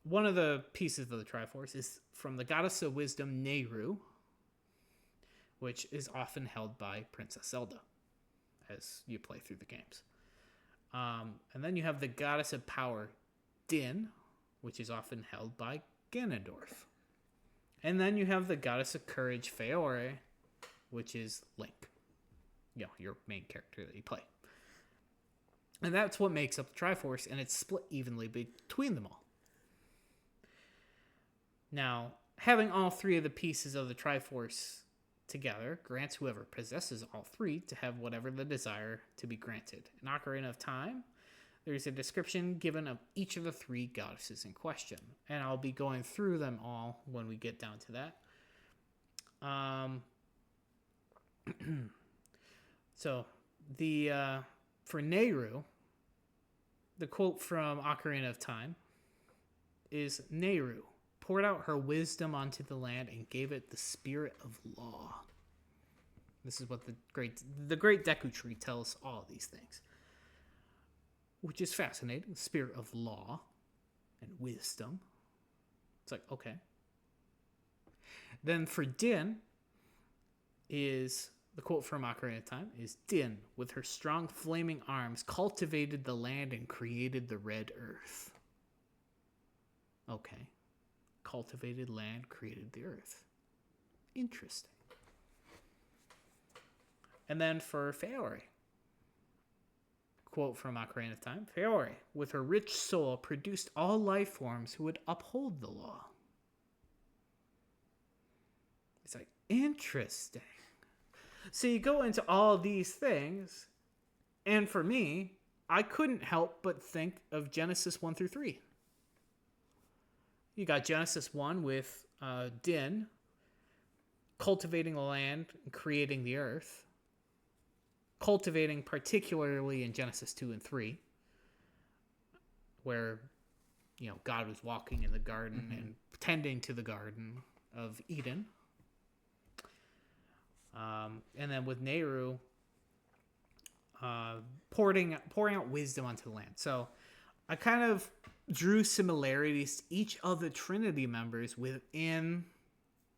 S1: one of the pieces of the Triforce is from the goddess of wisdom, Nehru, which is often held by Princess Zelda as you play through the games. And then you have the goddess of power, Din, which is often held by Ganondorf. And then you have the goddess of courage, Faora, which is Link, your main character that you play. And that's what makes up the Triforce, and it's split evenly between them all. Now, having all 3 of the pieces of the Triforce together grants whoever possesses all 3 to have whatever the desire to be granted. In Ocarina of Time, there's a description given of each of the 3 goddesses in question, and I'll be going through them all when we get down to that. So for Nehru, the quote from Ocarina of Time is, Nehru poured out her wisdom onto the land and gave it the spirit of law. This is what the great Deku Tree tells all of these things, which is fascinating. The spirit of law and wisdom. It's like, okay. Then for Din, is the quote from Ocarina of Time is, Din, with her strong flaming arms, cultivated the land and created the red earth. Okay. Cultivated land, created the earth. Interesting. And then for Faora, quote from Ocarina of Time, Faora, with her rich soul, produced all life forms who would uphold the law. It's like, interesting. So you go into all these things, and for me, I couldn't help but think of Genesis 1 through 3. You got Genesis 1 with Din cultivating the land and creating the earth. Cultivating particularly in Genesis 2 and 3, where, God was walking in the garden and tending to the Garden of Eden. And then with Nehru, pouring out wisdom onto the land. So I kind of drew similarities to each of the Trinity members within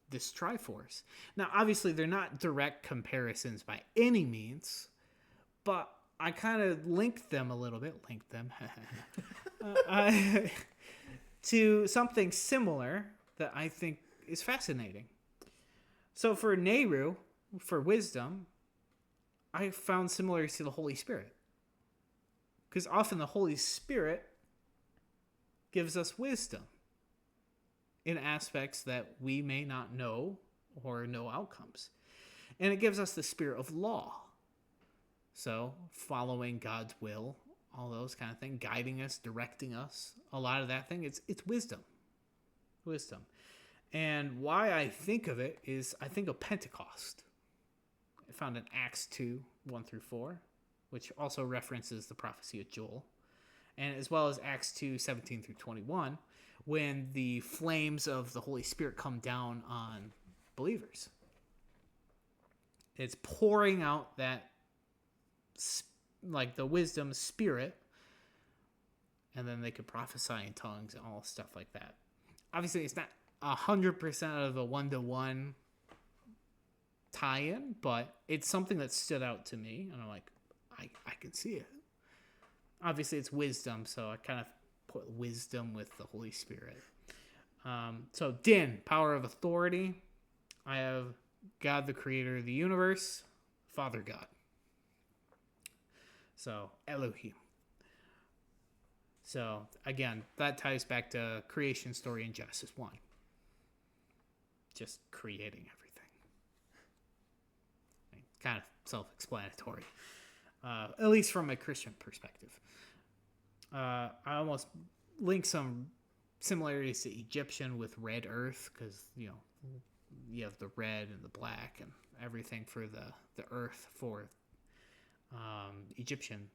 S1: this Triforce. Now, obviously, they're not direct comparisons by any means, but I kind of linked them a little bit, to something similar that I think is fascinating. So for Nehru, for wisdom, I found similarities to the Holy Spirit. Because often the Holy Spirit gives us wisdom in aspects that we may not know or know outcomes. And it gives us the spirit of law. So following God's will, all those kind of things, guiding us, directing us, a lot of that thing, it's wisdom. Wisdom. And why I think of it is I think of Pentecost. I found in Acts 2, 1 through 4, which also references the prophecy of Joel. And as well as Acts 2, 17 through 21, when the flames of the Holy Spirit come down on believers. It's pouring out that, like the wisdom spirit, and then they could prophesy in tongues and all stuff like that. Obviously, it's not 100% of a one-to-one tie-in, but it's something that stood out to me, and I'm like, I can see it. Obviously, it's wisdom, so I kind of put wisdom with the Holy Spirit. So Din, power of authority. I have God, the creator of the universe, Father God. So Elohim. So again, that ties back to creation story in Genesis 1. Just creating everything. Kind of self-explanatory. At least from a Christian perspective. I almost link some similarities to Egyptian with red earth, because you have the red and the black and everything for the earth for Egyptian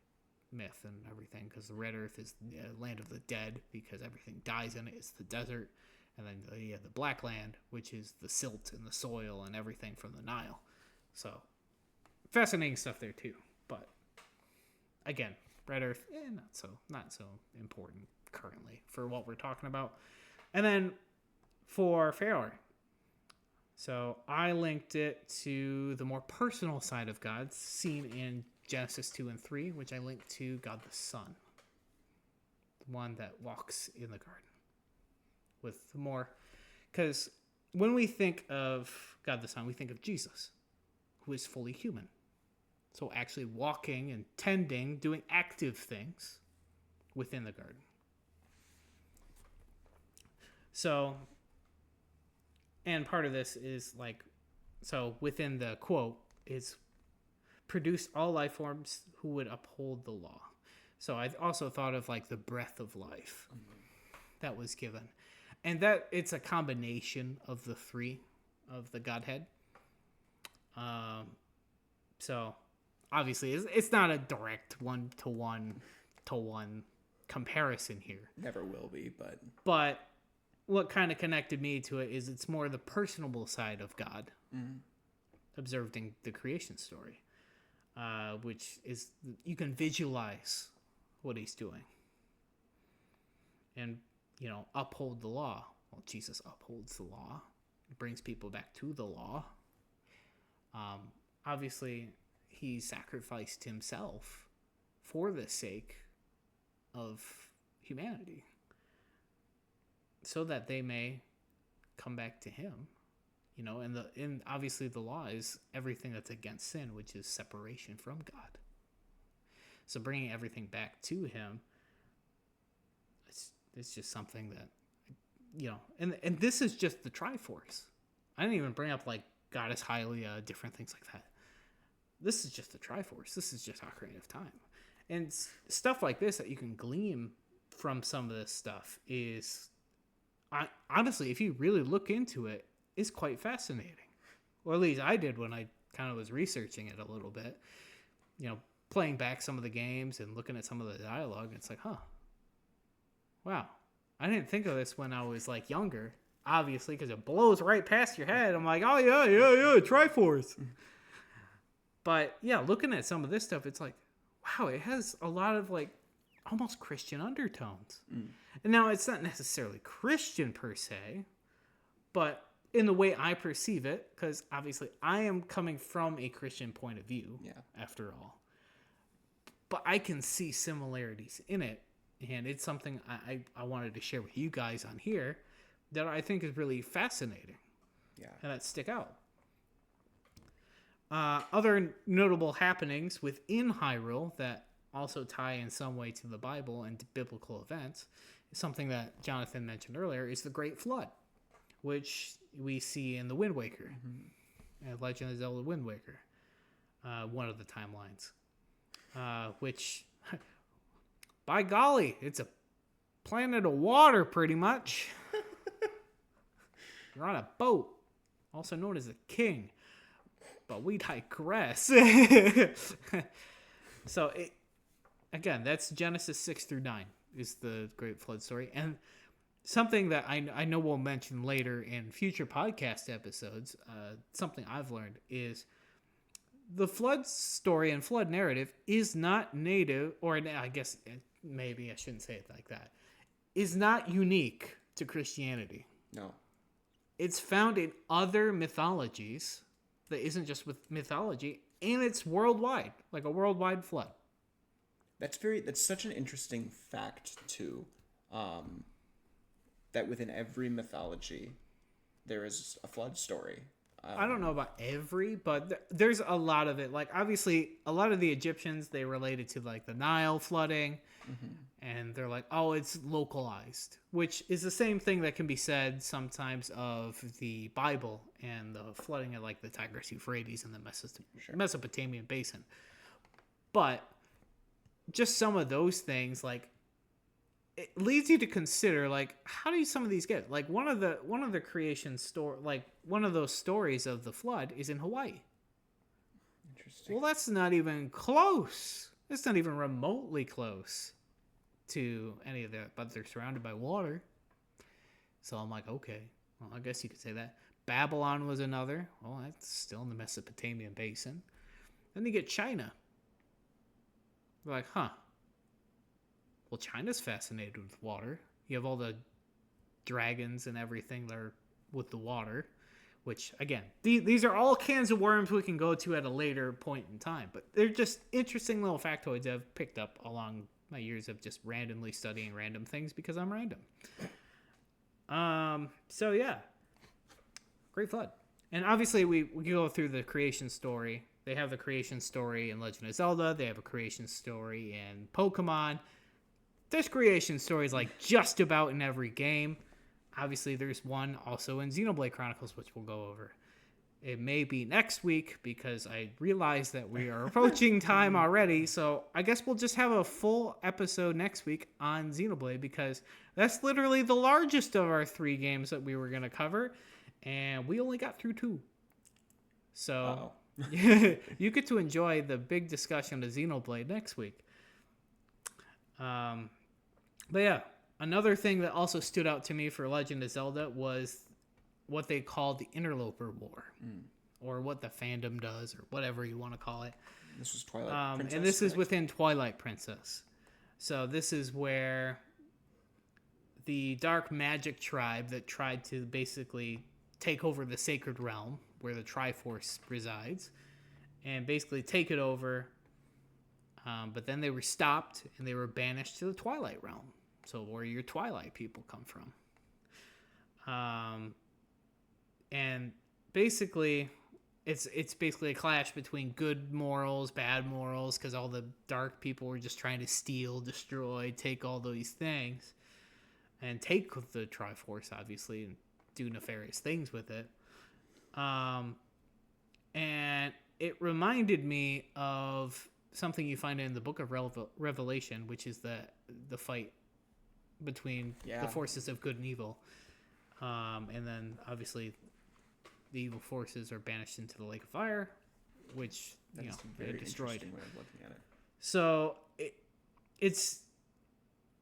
S1: myth and everything, because the red earth is the land of the dead because everything dies in it. It's the desert. And then you have the black land, which is the silt and the soil and everything from the Nile. So fascinating stuff there too. But again, red earth, not so important currently for what we're talking about. And then for Pharaoh, so I linked it to the more personal side of God seen in Genesis 2 and 3, which I linked to God the Son, the one that walks in the garden. With more, because when we think of God the Son, we think of Jesus, who is fully human. So actually walking and tending, doing active things within the garden. So, and part of this is like, so within the quote is produce all life forms who would uphold the law. So I also thought of like the breath of life that was given. And that it's a combination of the three of the Godhead. So obviously it's not a direct one-to-one comparison here.
S2: Never will be, but...
S1: But what kind of connected me to it is it's more the personable side of God observed in the creation story, which is you can visualize what he's doing. And, uphold the law. Well, Jesus upholds the law. Brings people back to the law. Obviously, he sacrificed himself for the sake of humanity, so that they may come back to him. And obviously the law is everything that's against sin, which is separation from God. So bringing everything back to him, it's just something that, and this is just the Triforce. I didn't even bring up like Goddess Hylia, different things like that. This is just the Triforce. This is just Ocarina of Time. And stuff like this that you can glean from some of this stuff is, honestly, if you really look into it, is quite fascinating. Or at least I did when I kind of was researching it a little bit. You know, playing back some of the games and looking at some of the dialogue, it's like, huh, wow. I didn't think of this when I was like younger, obviously, because it blows right past your head. I'm like, oh yeah, Triforce. But yeah, looking at some of this stuff, it's like, wow, it has a lot of like almost Christian undertones. And now it's not necessarily Christian per se, but in the way I perceive it, because obviously I am coming from a Christian point of view, after all. But I can see similarities in it, and it's something I wanted to share with you guys on here that I think is really fascinating.
S2: Yeah.
S1: And that stick out. Other notable happenings within Hyrule that also tie in some way to the Bible and to biblical events is something that Jonathan mentioned earlier, is the Great Flood, which we see in the Wind Waker, Legend of Zelda Wind Waker, one of the timelines, which, by golly, it's a planet of water pretty much. You're on a boat, also known as the King. But we digress. So, again, that's Genesis 6 through 9 is the Great Flood story. And something that I know we'll mention later in future podcast episodes, something I've learned is the flood story and flood narrative is not native, or I guess maybe I shouldn't say it like that, is not unique to Christianity.
S2: No. It's
S1: found in other mythologies that isn't just with mythology, and it's worldwide, like a worldwide flood.
S2: That's such an interesting fact too, that within every mythology there is a flood story.
S1: I don't know about every, but there's a lot of it. Like, obviously, a lot of the Egyptians, they related to like the Nile flooding, and they're like, oh, it's localized, which is the same thing that can be said sometimes of the Bible and the flooding of like the Tigris, Euphrates, and the Mesopotamian basin. But just some of those things, like, it leads you to consider, like, how do some of these get? Like, one of the creation story, like one of those stories of the flood is in Hawaii. Interesting. Well, that's not even close. It's not even remotely close to any of that, but they're surrounded by water. So I'm like, okay, well, I guess you could say that. Babylon was another. Well, that's still in the Mesopotamian basin. Then you get China. We're like, huh. Well, China's fascinated with water. You have all the dragons and everything that are with the water, which, again, these are all cans of worms we can go to at a later point in time. But they're just interesting little factoids I've picked up along my years of just randomly studying random things because I'm random. So, yeah. Great Flood. And obviously, we go through the creation story. They have the creation story in Legend of Zelda. They have a creation story in Pokemon. There's creation stories like just about in every game. Obviously, there's one also in Xenoblade Chronicles, which we'll go over. It may be next week because I realize that we are approaching time already. So I guess we'll just have a full episode next week on Xenoblade because that's literally the largest of our 3 games that we were going to cover. And we only got through 2. So you get to enjoy the big discussion of Xenoblade next week. But yeah, another thing that also stood out to me for Legend of Zelda was what they called the Interloper War, or what the fandom does, or whatever you want to call it.
S2: This was Twilight Princess,
S1: and this is within Twilight Princess. So this is where the dark magic tribe that tried to basically take over the Sacred Realm, where the Triforce resides, and basically take it over. But then they were stopped and they were banished to the Twilight Realm. So where your Twilight people come from. And basically, it's basically a clash between good morals, bad morals, because all the dark people were just trying to steal, destroy, take all these things, and take the Triforce, obviously, and do nefarious things with it. And it reminded me of something you find in the book of Revelation, which is the fight between the forces of good and evil. And then obviously the evil forces are banished into the lake of fire, which they're destroyed.
S2: Way of looking at it.
S1: So is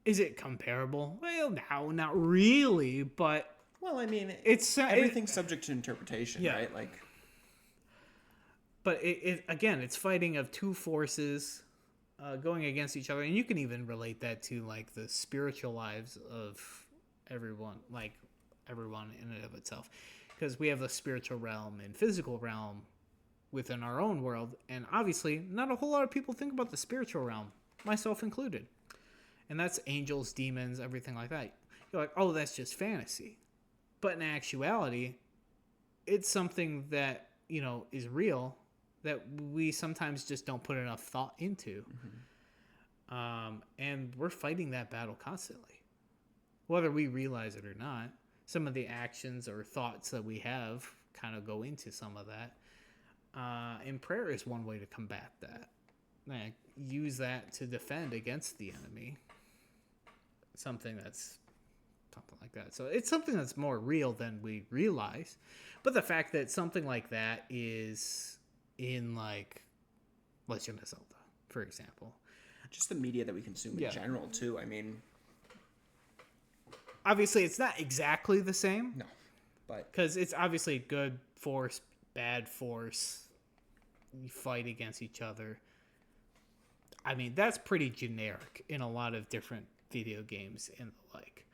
S1: it comparable? Well, no, not really, but
S2: well, I mean,
S1: it's
S2: everything's subject to interpretation, right? Like,
S1: but again, it's fighting of two forces going against each other, and you can even relate that to like the spiritual lives of everyone, like everyone in and of itself, because we have the spiritual realm and physical realm within our own world, and obviously not a whole lot of people think about the spiritual realm, myself included, and that's angels, demons, everything like that. You're like, oh, that's just fantasy, but in actuality, it's something that is real that we sometimes just don't put enough thought into. And we're fighting that battle constantly, whether we realize it or not. Some of the actions or thoughts that we have kind of go into some of that. And prayer is one way to combat that. Use that to defend against the enemy. Something like that. So it's something that's more real than we realize. But the fact that something like that is in like Legend of Zelda, for example.
S2: Just the media that we consume in general too. I mean,
S1: obviously it's not exactly the same.
S2: No. But
S1: because it's obviously good force, bad force. You fight against each other. I mean, that's pretty generic in a lot of different video games and the like.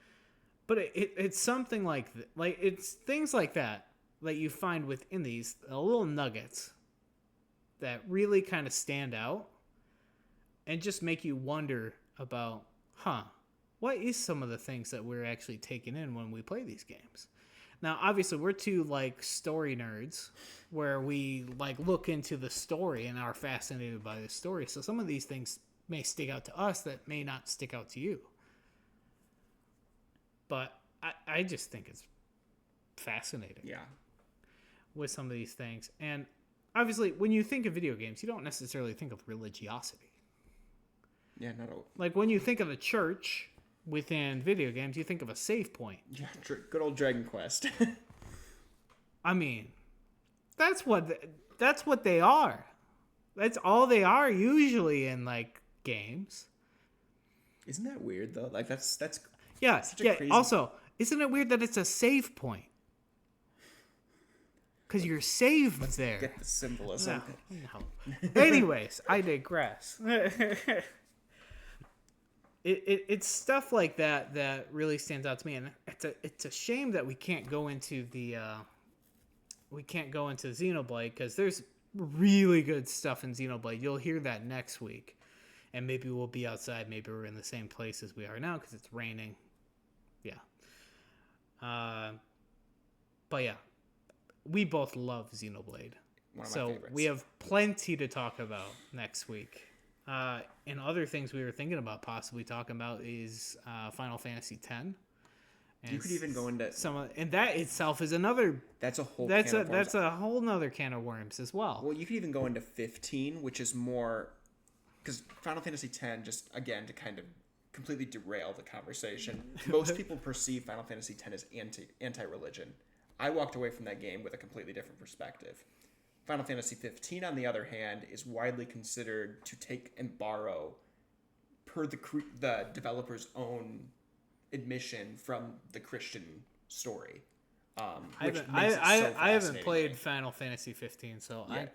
S1: But it's something like it's things like that you find within these little nuggets that really kind of stand out and just make you wonder about, what is some of the things that we're actually taking in when we play these games? Now, obviously, we're two like story nerds where we like look into the story and are fascinated by the story. So some of these things may stick out to us that may not stick out to you. But I just think it's fascinating.
S2: Yeah.
S1: With some of these things. And obviously, when you think of video games, you don't necessarily think of religiosity.
S2: Yeah, not all.
S1: Like when you think of a church within video games, you think of a save point.
S2: Yeah, good old Dragon Quest.
S1: I mean, that's what they are. That's all they are usually in like games.
S2: Isn't that weird though? Like that's
S1: yeah.
S2: crazy...
S1: Also, isn't it weird that it's a save point? Because you're saved there.
S2: Get the symbolism.
S1: No. Anyways, I digress. It's stuff like that really stands out to me, and it's a shame that we can't go into Xenoblade, because there's really good stuff in Xenoblade. You'll hear that next week, and maybe we'll be outside. Maybe we're in the same place as we are now because it's raining. Yeah. But yeah, we both love Xenoblade,
S2: One of my favorites.
S1: We have plenty to talk about next week. And other things we were thinking about possibly talking about is Final Fantasy X. And
S2: you could even go into
S1: and that itself is another.
S2: That's a whole.
S1: That's a whole nother can of worms as well.
S2: Well, you could even go into 15, which is more because Final Fantasy X, just again to kind of completely derail the conversation. Most people perceive Final Fantasy X as anti-religion. I walked away from that game with a completely different perspective. Final Fantasy 15, on the other hand, is widely considered to take and borrow, per the developer's own admission, from the Christian story. I
S1: haven't played Final Fantasy 15, so yeah,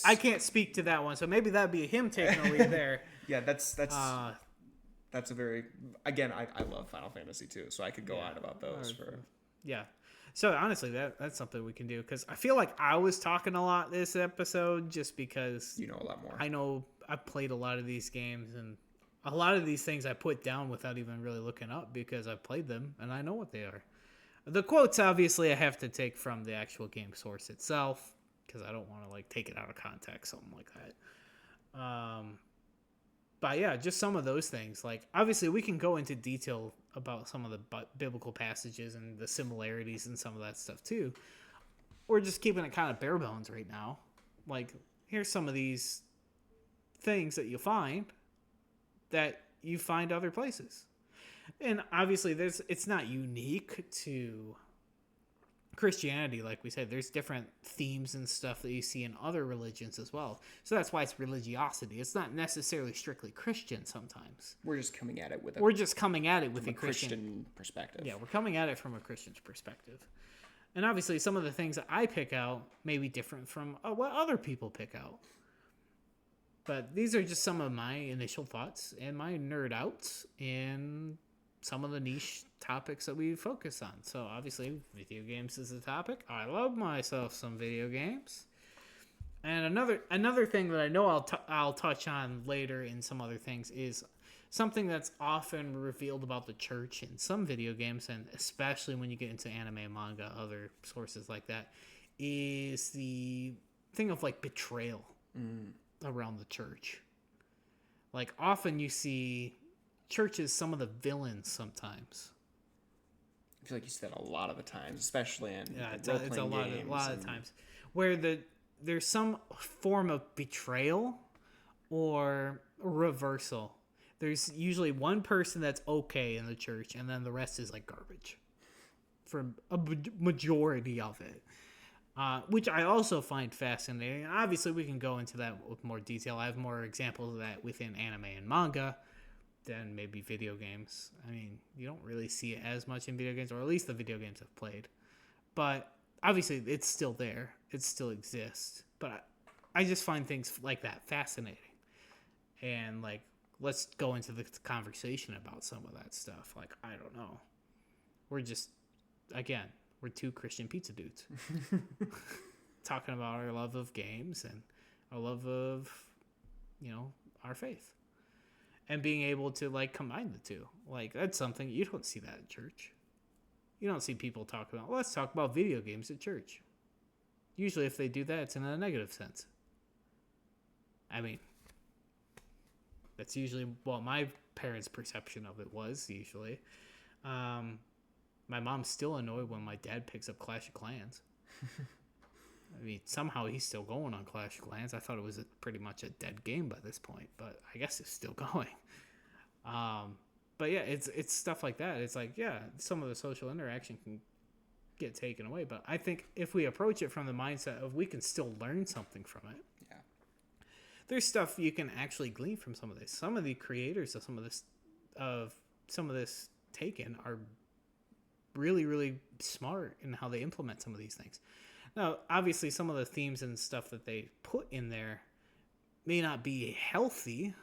S1: I can't speak to that one. So maybe that'd be him taking a lead there.
S2: Yeah, that's a very, again, I love Final Fantasy too, so I could go on about those for.
S1: Yeah. So honestly, that's something we can do, because I feel like I was talking a lot this episode just because
S2: you know a lot more.
S1: I know I've played a lot of these games, and a lot of these things I put down without even really looking up because I've played them and I know what they are. The quotes, obviously, I have to take from the actual game source itself because I don't want to like take it out of context, something like that. But yeah, just some of those things. Like, obviously, we can go into detail about some of the biblical passages and the similarities and some of that stuff too. we're just keeping it kind of bare bones right now. Like, here's some of these things that you find that you find other places. And obviously it's not unique to Christianity. Like we said, there's different themes and stuff that you see in other religions as well. So that's why it's religiosity. It's not necessarily strictly Christian sometimes.
S2: We're just coming at it with
S1: a
S2: Christian perspective.
S1: Yeah, we're coming at it from a Christian's perspective. And obviously some of the things that I pick out may be different from what other people pick out. But these are just some of my initial thoughts and my nerd outs in some of the niche topics that we focus on. So obviously video games is a topic. I love myself some video games. And another thing that I know I'll touch on later in some other things is something that's often revealed about the church in some video games, and especially when you get into anime, manga, other sources like that, is the thing of like betrayal around the church. Like often you see churches some of the villains sometimes.
S2: I feel like you see that a lot of the times, especially in
S1: it's a lot of times where there's some form of betrayal or reversal. There's usually one person that's okay in the church, and then the rest is like garbage for a majority of it. Which I also find fascinating. And obviously, we can go into that with more detail. I have more examples of that within anime and manga than maybe video games. I mean, you don't really see it as much in video games, or at least the video games I've played. But obviously, it's still there. It still exists. But I just find things like that fascinating. And, like, let's go into the conversation about some of that stuff. Like, I don't know. We're just, again... We're two Christian pizza dudes talking about our love of games and our love of, our faith, and being able to like combine the two. Like that's something you don't see that in church. You don't see people talk about, let's talk about video games at church. Usually if they do that, it's in a negative sense. I mean, that's usually what my parents' perception of it was usually. My mom's still annoyed when my dad picks up Clash of Clans. I mean, somehow he's still going on Clash of Clans. I thought it was pretty much a dead game by this point, but I guess it's still going. But yeah, it's stuff like that. It's like, yeah, some of the social interaction can get taken away, but I think if we approach it from the mindset of we can still learn something from it.
S2: Yeah.
S1: There's stuff you can actually glean from some of this. Some of the creators of some of this taken are really, really smart in how they implement some of these things. Now, obviously, some of the themes and stuff that they put in there may not be healthy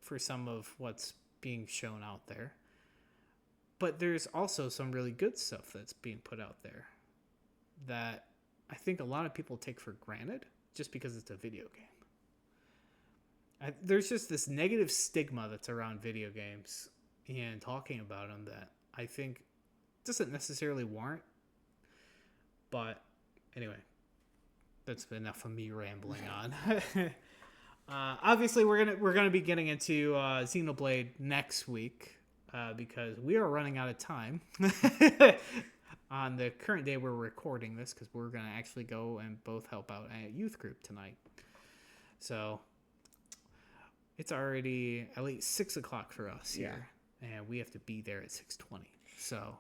S1: for some of what's being shown out there, but there's also some really good stuff that's being put out there that I think a lot of people take for granted just because it's a video game. There's just this negative stigma that's around video games and talking about them that I think doesn't necessarily warrant. But anyway, that's enough of me rambling on. Obviously, we're gonna be getting into Xenoblade next week because we are running out of time on the current day we're recording this, because we're gonna actually go and both help out at youth group tonight. So it's already at least 6 o'clock for us here, and we have to be there at 6:20. So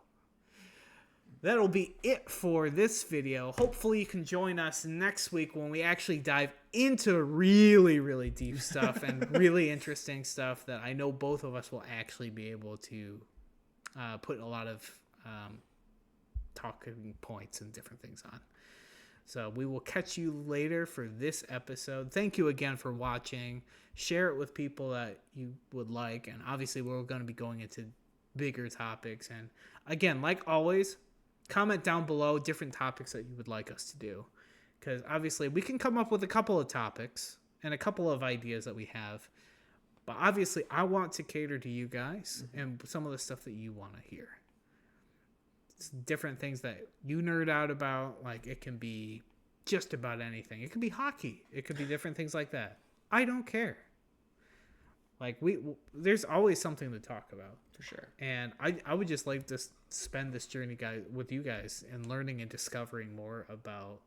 S1: that'll be it for this video. Hopefully you can join us next week when we actually dive into really, really deep stuff and really interesting stuff that I know both of us will actually be able to put a lot of talking points and different things on. So we will catch you later for this episode. Thank you again for watching. Share it with people that you would like. And obviously we're going to be going into bigger topics. And again, like always, comment down below different topics that you would like us to do, because obviously we can come up with a couple of topics and a couple of ideas that we have, but obviously I want to cater to you guys and some of the stuff that you want to hear. It's different things that you nerd out about. Like, it can be just about anything. It could be hockey. It could be different things like that. I don't care. Like there's always something to talk about.
S2: For sure.
S1: And I would just like to spend this journey with you guys and learning and discovering more about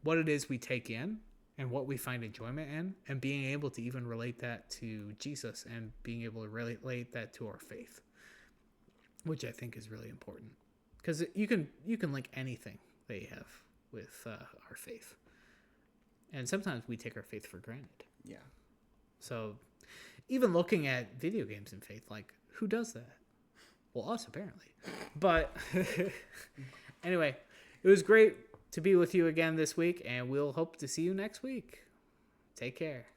S1: what it is we take in and what we find enjoyment in, and being able to even relate that to Jesus and being able to relate that to our faith, which I think is really important, because you can link anything that you have with our faith, and sometimes we take our faith for granted.
S2: Yeah.
S1: So even looking at video games and faith, like, who does that? Well, us, apparently. But anyway, it was great to be with you again this week, and we'll hope to see you next week. Take care.